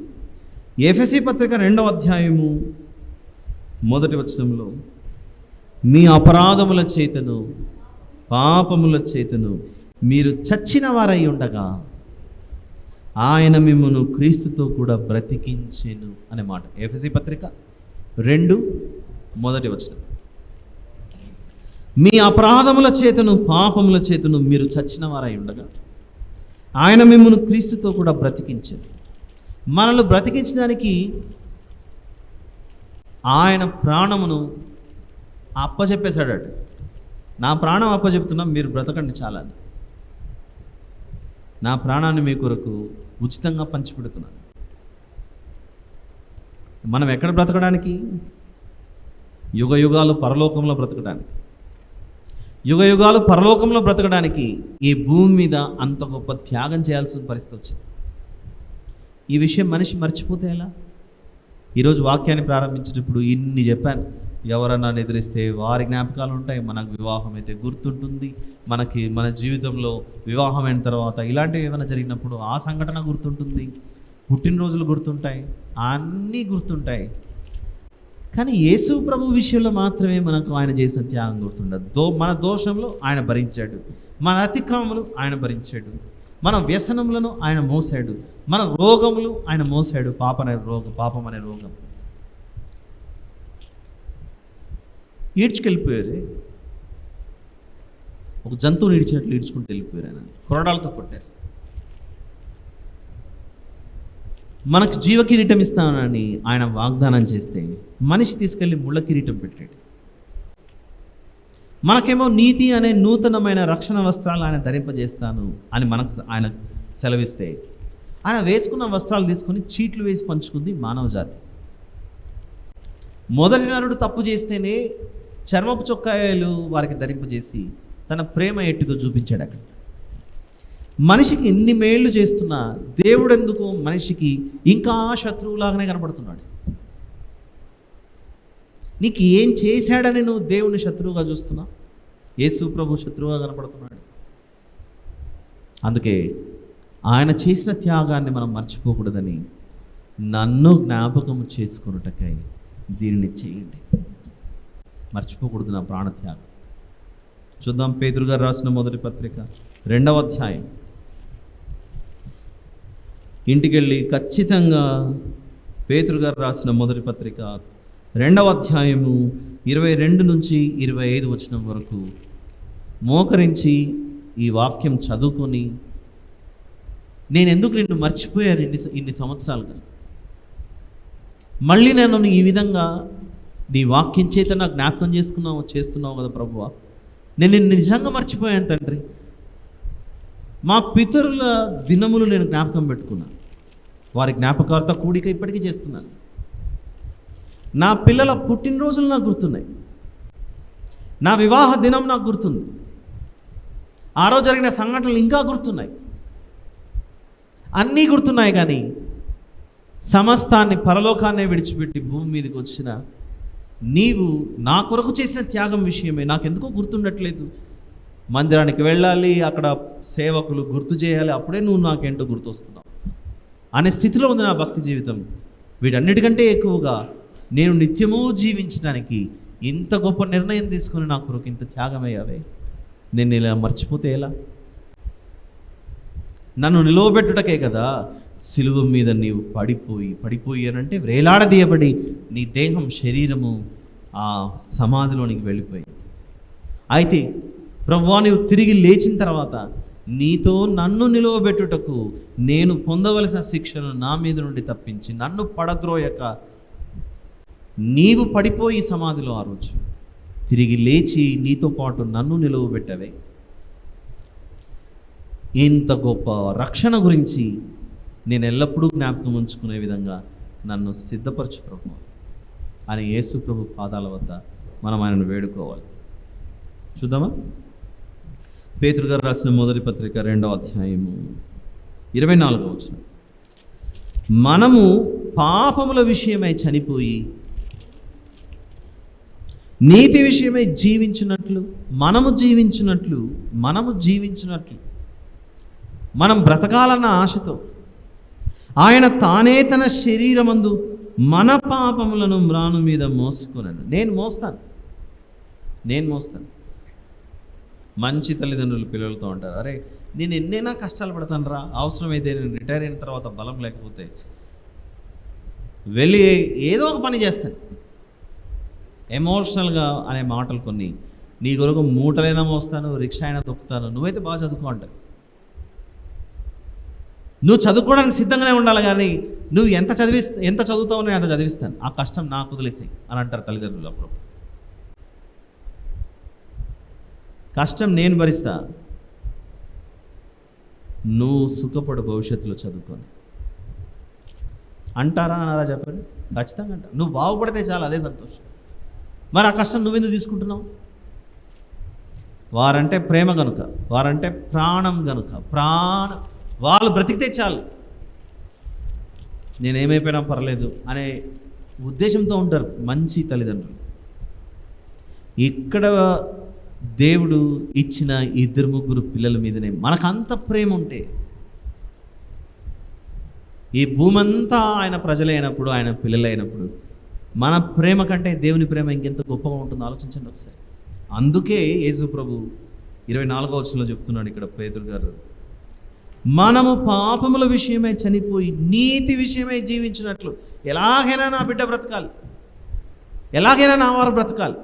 ఎఫెసీ పత్రిక 2వ అధ్యాయము 1వ వచనంలో, మీ అపరాధముల చేతను పాపముల చేతను మీరు చచ్చిన వారై ఉండగా ఆయన మిమ్మును క్రీస్తుతో కూడా బ్రతికించెను అనే మాట. ఎఫెసీ పత్రిక 2:1 వచనం. మీ అపరాధముల చేతను పాపముల చేతను మీరు చచ్చిన వారై ఉండగా ఆయన మిమ్మును క్రీస్తుతో కూడా బ్రతికించెను. మనల్ని బ్రతికించడానికి ఆయన ప్రాణమును అప్పచెప్పేశాడట. నా ప్రాణం అప్పచెప్తున్నా, మీరు బ్రతకండి చాలని. నా ప్రాణాన్ని మీ కొరకు ఉచితంగా పంచిపెడుతున్నాను. మనం ఎక్కడ బ్రతకడానికి? యుగ యుగాలు పరలోకంలో బ్రతకడానికి. యుగ యుగాలు పరలోకంలో బ్రతకడానికి ఈ భూమి మీద అంత గొప్ప త్యాగం చేయాల్సిన పరిస్థితి వచ్చింది. ఈ విషయం మనిషి మర్చిపోతే ఎలా? ఈరోజు వాక్యాన్ని ప్రారంభించేటప్పుడు ఇన్ని చెప్పాను. ఎవరన్నా ఎదిరిస్తే వారి జ్ఞాపకాలు ఉంటాయి, మనకు వివాహం అయితే గుర్తుంటుంది, మనకి మన జీవితంలో వివాహమైన తర్వాత ఇలాంటివి ఏమైనా జరిగినప్పుడు ఆ సంఘటన గుర్తుంటుంది, పుట్టినరోజులు గుర్తుంటాయి, అన్నీ గుర్తుంటాయి. కానీ యేసు ప్రభు విషయంలో మాత్రమే మనకు ఆయన చేసిన త్యాగం గుర్తుండదు. మన దోషంలో ఆయన భరించాడు, మన అతిక్రమములు ఆయన భరించాడు, మన వ్యసనములను ఆయన మోసాడు, మన రోగములు ఆయన మోసాడు. పాపం అనే రోగం ఈడ్చుకెళ్ళిపోయారు. ఒక జంతువుని ఈడ్చినట్లు ఈడ్చుకుంటూ వెళ్ళిపోయారు. ఆయన కొరడాలతో కొట్టారు. మనకు జీవ కిరీటం ఇస్తానని ఆయన వాగ్దానం చేస్తే మనిషి తీసుకెళ్ళి ముళ్ళ కిరీటం పెట్టాడు. మనకేమో నీతి అనే నూతనమైన రక్షణ వస్త్రాలు ఆయన ధరింపజేస్తాను అని మనకు ఆయన సెలవిస్తే, ఆయన వేసుకున్న వస్త్రాలు తీసుకొని చీట్లు వేసి పంచుకుంది మానవ జాతి. మొదటి నరుడు తప్పు చేస్తేనే చర్మపు చొక్కాయలు వారికి ధరింపజేసి తన ప్రేమ ఎట్టిదో చూపించాడు. అక్కడ మనిషికి ఇన్ని మేళ్లు చేస్తున్నా దేవుడు ఎందుకు మనిషికి ఇంకా శత్రువులాగానే కనపడుతున్నాడు? నీకు ఏం చేశాడని నువ్వు దేవుని శత్రువుగా చూస్తున్నా? యేసు ప్రభు శత్రువుగా కనపడుతున్నాడు. అందుకే ఆయన చేసిన త్యాగాన్ని మనం మర్చిపోకూడదని, నన్ను జ్ఞాపకం చేసుకున్నటకై దీనిని చేయండి. మర్చిపోకూడదు నా ప్రాణత్యాగం. చూద్దాం, పేతురు గారు రాసిన మొదటి పత్రిక 2వ అధ్యాయం. ఇంటికెళ్ళి ఖచ్చితంగా పేతురు గారు రాసిన మొదటి పత్రిక 2వ అధ్యాయము 22 నుంచి 25 వచనం వరకు మోకరించి ఈ వాక్యం చదువుకొని, నేను ఎందుకు నిన్ను మర్చిపోయాను ఇన్ని సంవత్సరాలుగా, మళ్ళీ నేను ఈ విధంగా నీ వాక్యం చేత నాకు జ్ఞాపకం చేస్తున్నావు కదా ప్రభువా, నేను నిన్ను నిజంగా మర్చిపోయాను తండ్రి. మా పితరుల దినములు నేను జ్ఞాపకం పెట్టుకున్నాను, వారి జ్ఞాపకార్థ కూడిక ఇప్పటికీ చేస్తున్నాను. నా పిల్లల పుట్టినరోజులు నాకు గుర్తున్నాయి, నా వివాహ దినం నాకు గుర్తుంది, ఆ రోజు జరిగిన సంఘటనలు ఇంకా గుర్తున్నాయి, అన్నీ గుర్తున్నాయి. కానీ సమస్తాన్ని, పరలోకాన్నే విడిచిపెట్టి భూమి మీదకి వచ్చిన నీవు నా కొరకు చేసిన త్యాగం విషయమే నాకెందుకో గుర్తుండట్లేదు. మందిరానికి వెళ్ళాలి, అక్కడ సేవకులు గుర్తు చేయాలి, అప్పుడే నువ్వు నాకేంటో గుర్తొస్తున్నావు అనే స్థితిలో ఉంది నా భక్తి జీవితం. వీటన్నిటికంటే ఎక్కువగా నేను నిత్యము జీవించడానికి ఇంత గొప్ప నిర్ణయం తీసుకుని నా కొరకు ఇంత త్యాగమయ్యావే, నేను ఇలా మర్చిపోతే ఎలా? నన్ను నిలవబెట్టుటకే కదా సిలువ మీద నీవు పడిపోయి అనంటే వేలాడదీయబడి నీ దేహం, శరీరము ఆ సమాధిలోనికి వెళ్ళిపోయింది. అయితే ప్రభువా, నీవు తిరిగి లేచిన తర్వాత నీతో నన్ను నిలవబెట్టుటకు నేను పొందవలసిన శిక్షను నా మీద నుండి తప్పించి నన్ను పడద్రోయక నీవు పడిపోయి సమాధిలో ఆ రోజు తిరిగి లేచి నీతో పాటు నన్ను నిలవబెట్టవే. ఇంత గొప్ప రక్షణ గురించి నేను ఎల్లప్పుడూ జ్ఞాపకం ఉంచుకునే విధంగా నన్ను సిద్ధపరచు ప్రభు అని యేసు ప్రభు పాదాల వద్ద మనం ఆయనను వేడుకోవాలి. చూద్దామా? పేతురు గారు రాసిన మొదటి పత్రిక 2వ అధ్యాయము 24వ వచనం. మనము పాపముల విషయమై చనిపోయి నీతి విషయమై జీవించినట్లు మనము జీవించినట్లు మనం బ్రతకాలన్న ఆశతో ఆయన తానే తన శరీరమందు మన పాపములను మ్రాను మీద మోసుకొనను. నేను మోస్తాను. మంచి తల్లిదండ్రులు పిల్లలతో ఉంటారు, అరే నేను ఎన్నైనా కష్టాలు పడతాను రా, అవసరమైతే నేను రిటైర్ అయిన తర్వాత బలం లేకపోతే వెళ్ళి ఏదో ఒక పని చేస్తాను. ఎమోషనల్గా అనే మాటలు కొన్ని, నీ కొరకు మూటలైనా మోస్తాను, రిక్షా అయినా తొక్కుతాను, నువ్వైతే బాగా చదువుకో అంటారు. నువ్వు చదువుకోవడానికి సిద్ధంగానే ఉండాలి, కానీ నువ్వు ఎంత చదువుతావు నేను అంత చదివిస్తాను, ఆ కష్టం నాకు వదిలేసాయి అని అంటారు తల్లిదండ్రులు. అప్పుడు కష్టం నేను భరిస్తా, నువ్వు సుఖపడు భవిష్యత్తులో చదువుకొని అంటారా అనారా చెప్పండి? ఖచ్చితంగా అంటారు. నువ్వు బాగుపడితే చాలు, అదే సంతోషం. మరి ఆ కష్టం నువ్వెందుకు తీసుకుంటున్నావు? వారంటే ప్రేమ కనుక, వారంటే ప్రాణం కనుక, వాళ్ళు బ్రతికితే చాలు, నేనేమైపోయినా పర్లేదు అనే ఉద్దేశంతో ఉంటారు మంచి తల్లిదండ్రులు. ఇక్కడ దేవుడు ఇచ్చిన 2-3 పిల్లల మీదనే మనకంత ప్రేమ ఉంటే, ఈ భూమంతా ఆయన ప్రజలైనప్పుడు, ఆయన పిల్లలైనప్పుడు మన ప్రేమ కంటే దేవుని ప్రేమ ఇంకెంత గొప్పగా ఉంటుందో ఆలోచించండి ఒకసారి. అందుకే యేసు ప్రభు 24వ వచనంలో చెప్తున్నాడు ఇక్కడ పేతురు గారు, మనము పాపముల విషయమై చనిపోయి నీతి విషయమై జీవించినట్లు. ఎలాగైనా నా బిడ్డ బ్రతకాలి, ఎలాగైనా నా వారు బ్రతకాలి.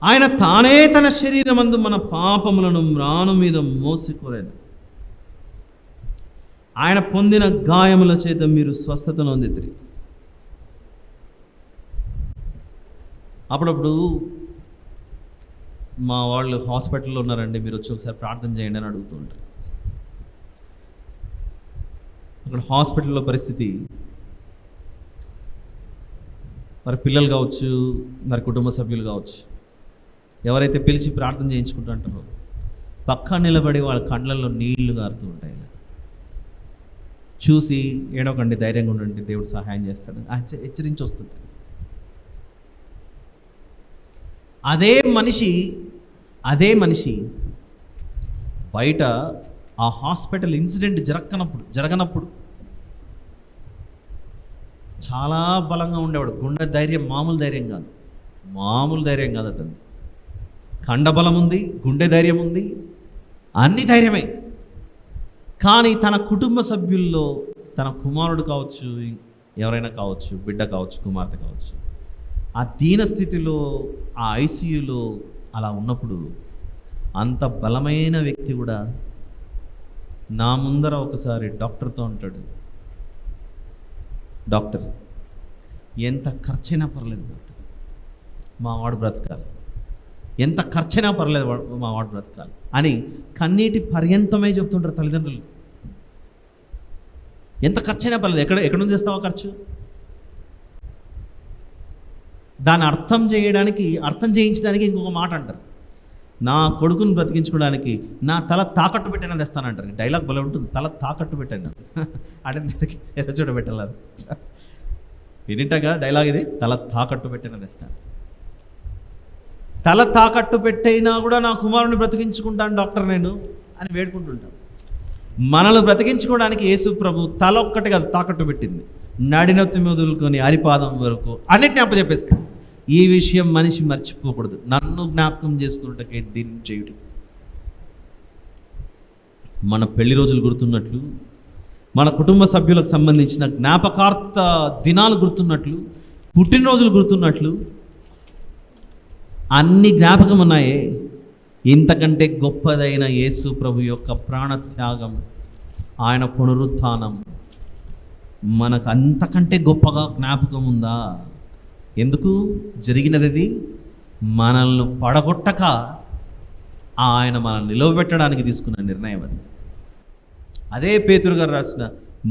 ఆయన తానే తన శరీరమందు మన పాపములను మ్రాను మీద మోసికొనెను. ఆయన పొందిన గాయముల చేత మీరు స్వస్థతను పొందితిరి. అప్పుడప్పుడు మా వాళ్ళు హాస్పిటల్లో ఉన్నారండి, మీరు వచ్చి ఒకసారి ప్రార్థన చేయండి అని అడుగుతూ ఉంటారు. అక్కడ హాస్పిటల్లో పరిస్థితి, మరి పిల్లలు కావచ్చు, మరి కుటుంబ సభ్యులు కావచ్చు, ఎవరైతే పిలిచి ప్రార్థన చేయించుకుంటూ అంటారో పక్కన నిలబడి వాళ్ళ కళ్ళల్లో నీళ్లు గారుతూ ఉంటాయి. చూసి ఏడవకండి, ధైర్యంగా ఉండండి, దేవుడు సహాయం చేస్తాడు హెచ్చరించి వస్తుంటాడు. అదే మనిషి బయట ఆ హాస్పిటల్ ఇన్సిడెంట్ జరగనప్పుడు చాలా బలంగా ఉండేవాడు. గుండె ధైర్యం మామూలు ధైర్యం కాదు అతను. కండబలం ఉంది, గుండె ధైర్యం ఉంది, అన్ని ధైర్యమే. కానీ తన కుటుంబ సభ్యుల్లో తన కుమారుడు కావచ్చు, ఎవరైనా కావచ్చు, బిడ్డ కావచ్చు, కుమార్తె కావచ్చు, ఆ దీన స్థితిలో ఆ ఐసీయూలో అలా ఉన్నప్పుడు అంత బలమైన వ్యక్తి కూడా నా ముందర ఒకసారి డాక్టర్తో అంటాడు, డాక్టర్ ఎంత ఖర్చైనా పర్లేదు డాక్టర్, మా వాడు బ్రతకాలి, ఎంత ఖర్చైనా పర్లేదు మా వాడు బ్రతకాలి అని కన్నీటి పర్యంతమై చెప్తుంటారు తల్లిదండ్రులు. ఎంత ఖర్చైనా పర్లేదు, ఎక్కడ నుంచి చేస్తావా ఖర్చు? దాన్ని అర్థం చేయించడానికి ఇంకొక మాట అంటారు, నా కొడుకుని బ్రతికించుకోవడానికి నా తల తాకట్టు పెట్టానని తెస్తానంటారు. డైలాగ్ భలే ఉంటుంది, తల తాకట్టు పెట్టాను అంటే సేద చూడబెట్టాలి. వినింటగా డైలాగ్ ఇది, తల తాకట్టు పెట్టానని తెస్తాను. తల తాకట్టు పెట్టైనా కూడా నా కుమారుని బ్రతికించుకుంటాను డాక్టర్ నేను అని వేడుకుంటుంటాను. మనల్ని బ్రతికించుకోవడానికి యేసు ప్రభు తల ఒక్కటి కాదు తాకట్టు పెట్టింది, నడినొత్తి మొదలుకొని అరిపాదం వరకు అన్నిటిని అప్పచెప్పేసాడు. ఈ విషయం మనిషి మర్చిపోకూడదు, నన్ను జ్ఞాపకం చేసుకున్నట్టుకే దీన్ని చేయుడు. మన పెళ్లి రోజులు గుర్తున్నట్లు, మన కుటుంబ సభ్యులకు సంబంధించిన జ్ఞాపకార్థ దినాలు గుర్తున్నట్లు, పుట్టినరోజులు గుర్తున్నట్లు అన్ని జ్ఞాపకం ఉన్నాయే. ఇంతకంటే గొప్పదైన యేసు ప్రభు యొక్క ప్రాణత్యాగం, ఆయన పునరుత్థానం మనకు అంతకంటే గొప్పగా జ్ఞాపకం ఉందా? ఎందుకు జరిగినది? మనల్ని పడగొట్టక ఆయన మనల్ని నిలవబెట్టడానికి తీసుకున్న నిర్ణయం అది. అదే పేతురు గారు రాసిన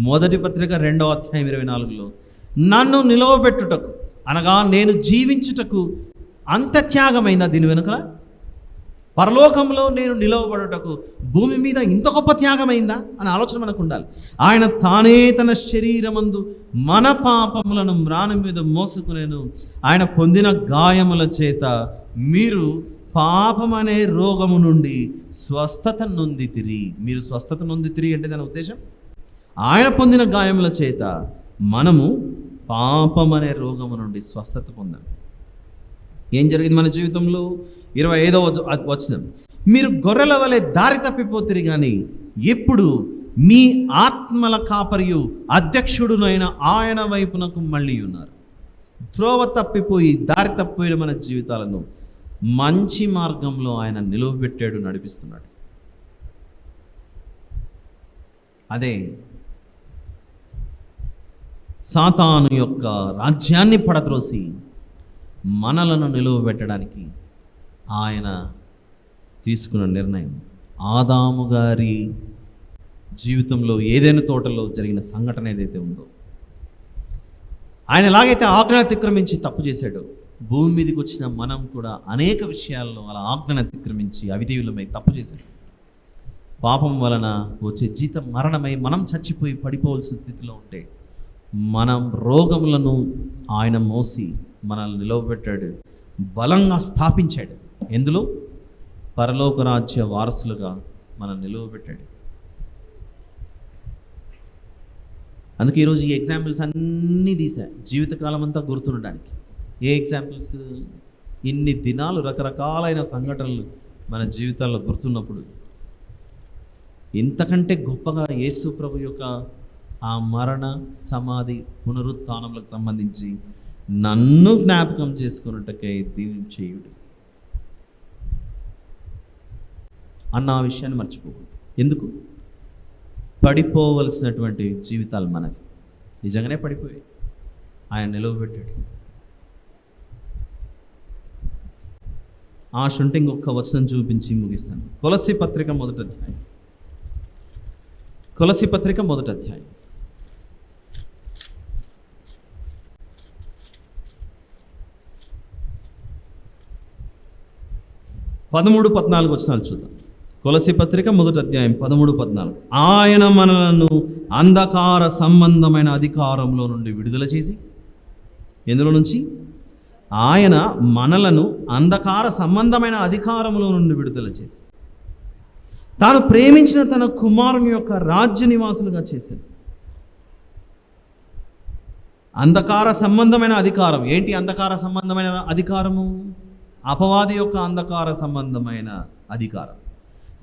మొదటి పత్రిక 2వ అధ్యాయం 24లో నన్ను నిలవబెట్టుటకు అనగా నేను జీవించుటకు అంత త్యాగమైందా దీని వెనుక? పరలోకంలో నేను నిలవబడుటకు భూమి మీద ఇంత గొప్ప త్యాగమైందా అని ఆలోచన మనకు ఉండాలి. ఆయన తానే తన శరీరమందు మన పాపములను మ్రాను మీద మోసుకునేను. ఆయన పొందిన గాయముల చేత మీరు పాపమనే రోగము నుండి స్వస్థత నొందితిరి. మీరు స్వస్థత నొందితిరి అంటే దాని ఉద్దేశం, ఆయన పొందిన గాయముల చేత మనము పాపమనే రోగము నుండి స్వస్థత పొందాం. ఏం జరిగింది మన జీవితంలో? 25వ వచనం, మీరు గొర్రెల వలె దారి తప్పిపోతిరి కానీ ఇప్పుడు మీ ఆత్మల కాపరియు అధ్యక్షుడునైన ఆయన వైపునకు మళ్ళీ ఉన్నారు. త్రోవ తప్పిపోయి దారి తప్పిపోయిన మన జీవితాలను మంచి మార్గంలో ఆయన నిలువబెట్టాడు, నడిపిస్తున్నాడు. అదే సాతాను యొక్క రాజ్యాన్ని పడద్రోసి మనలను నిలువబెట్టడానికి ఆయన తీసుకున్న నిర్ణయం. ఆదాము గారి జీవితంలో ఏదైనా తోటలో జరిగిన సంఘటన ఏదైతే ఉందో, ఆయన ఎలాగైతే ఆజ్ఞను అతిక్రమించి తప్పు చేశాడో, భూమి మీదకి వచ్చిన మనం కూడా అనేక విషయాల్లో అలా ఆజ్ఞను అతిక్రమించి అవిధేయులమై తప్పు చేశాడు. పాపం వలన వచ్చే జీతం మరణమై మనం చచ్చిపోయి పడిపోవలసిన స్థితిలో ఉంటే మనం రోగములను ఆయన మోసి మనల్ని నిలవబెట్టాడు, బలంగా స్థాపించాడు. ఎందులో? పరలోక రాజ్య వారసులుగా మనం నిలవబెట్టాడు. అందుకే ఈరోజు ఈ ఎగ్జాంపుల్స్ అన్నీ తీసా జీవితకాలం అంతా గుర్తుండడానికి. ఏ ఎగ్జాంపుల్స్? ఇన్ని దినాలు రకరకాలైన సంఘటనలు మన జీవితాల్లో గుర్తున్నప్పుడు ఇంతకంటే గొప్పగా యేసు ప్రభు యొక్క ఆ మరణ సమాధి పునరుత్థానములకు సంబంధించి నన్ను జ్ఞాపకం చేసుకున్నట్టుకై దీన్ని చేయుడు అన్న ఆ విషయాన్ని మర్చిపోకూడదు. ఎందుకు? పడిపోవలసినటువంటి జీవితాలు మనవి నిజంగానే పడిపోయాయి, ఆయన నిలవబెట్టాడు. ఆ శుంఠి ఇంకొక వచనం చూపించి ముగిస్తాను. కొలస్సీ పత్రిక మొదటి అధ్యాయం. కొలస్సీ పత్రిక మొదటి అధ్యాయం 13-14 వచనాలు చూద్దాం. కొలస్సీ పత్రిక మొదటి అధ్యాయం 13-14. ఆయన మనలను అంధకార సంబంధమైన అధికారంలో నుండి విడుదల చేసి, ఎందులో నుంచి? ఆయన మనలను అంధకార సంబంధమైన అధికారంలో నుండి విడుదల చేసి తాను ప్రేమించిన తన కుమారుని యొక్క రాజ్య నివాసులుగా చేశాడు. అంధకార సంబంధమైన అధికారం ఏంటి? అంధకార సంబంధమైన అధికారము అపవాది యొక్క అంధకార సంబంధమైన అధికారం.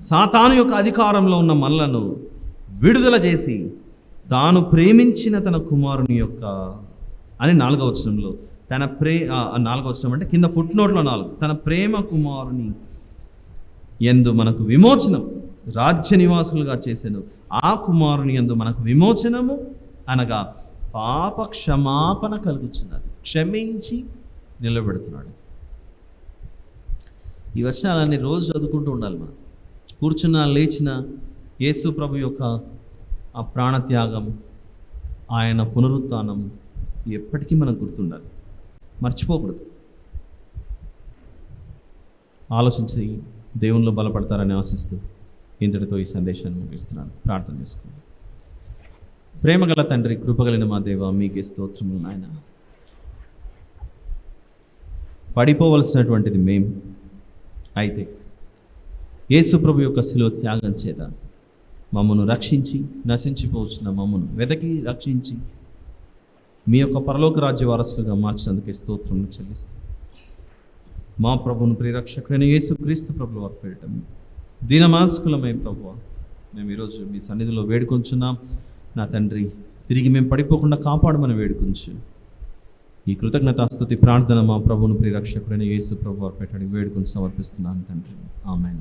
సాతాను యొక్క అధికారంలో ఉన్న మనలను విడుదల చేసి తాను ప్రేమించిన తన కుమారుని యొక్క అని 4వ వచనంలో తన 4వ వచనం అంటే కింద ఫుట్ నోట్లో 4 తన ప్రేమ కుమారుని యందు మనకు విమోచనం రాజ్య నివాసులుగా చేసెను. ఆ కుమారుని యందు మనకు విమోచనము అనగా పాప క్షమాపణ కలుగుతున్నది. క్షమించి నిలబెడుతున్నాడు. ఈ వచనాలన్నీ రోజు చదువుకుంటూ ఉండాలి. మనం కూర్చున్నా లేచిన యేసు ప్రభు యొక్క ఆ ప్రాణత్యాగం, ఆయన పునరుత్థానం ఎప్పటికీ మనకు గుర్తుండాలి, మర్చిపోకూడదు. ఆలోచించి దేవునిలో బలపడతారని ఆశిస్తూ ఇంతటితో ఈ సందేశాన్ని ముగిస్తున్నాను. ప్రార్థన చేసుకుందాం. ప్రేమగల తండ్రి, కృపగలిగిన మా దేవ, మీకే స్తోత్రములు నాయన. పడిపోవలసినటువంటిది మేము, అయితే యేసు ప్రభు యొక్క శిలువ త్యాగం చేత మమ్మను రక్షించి నశించిపోవచ్చిన మమ్మను వెదకి రక్షించి మీ యొక్క పరలోక రాజ్య వారసులుగా మార్చినందుకే స్తోత్రములు చెల్లిస్తూ మా ప్రభువును ప్రియరక్షకుడైన యేసు క్రీస్తు ప్రభువు వారు పేరటం దీనమానస్కులమై ప్రభువా మేము ఈరోజు మీ సన్నిధిలో వేడుకొంచున్నాం. నా తండ్రి, తిరిగి మేము పడిపోకుండా కాపాడమని వేడుకొంచు. ఈ కృతజ్ఞతాస్తుతి ప్రార్థన మా ప్రభువును ప్రియరక్షకుడైన యేసు ప్రభువు వారు పేరటం వేడుకొని సమర్పిస్తున్నాను తండ్రి. ఆమేన్.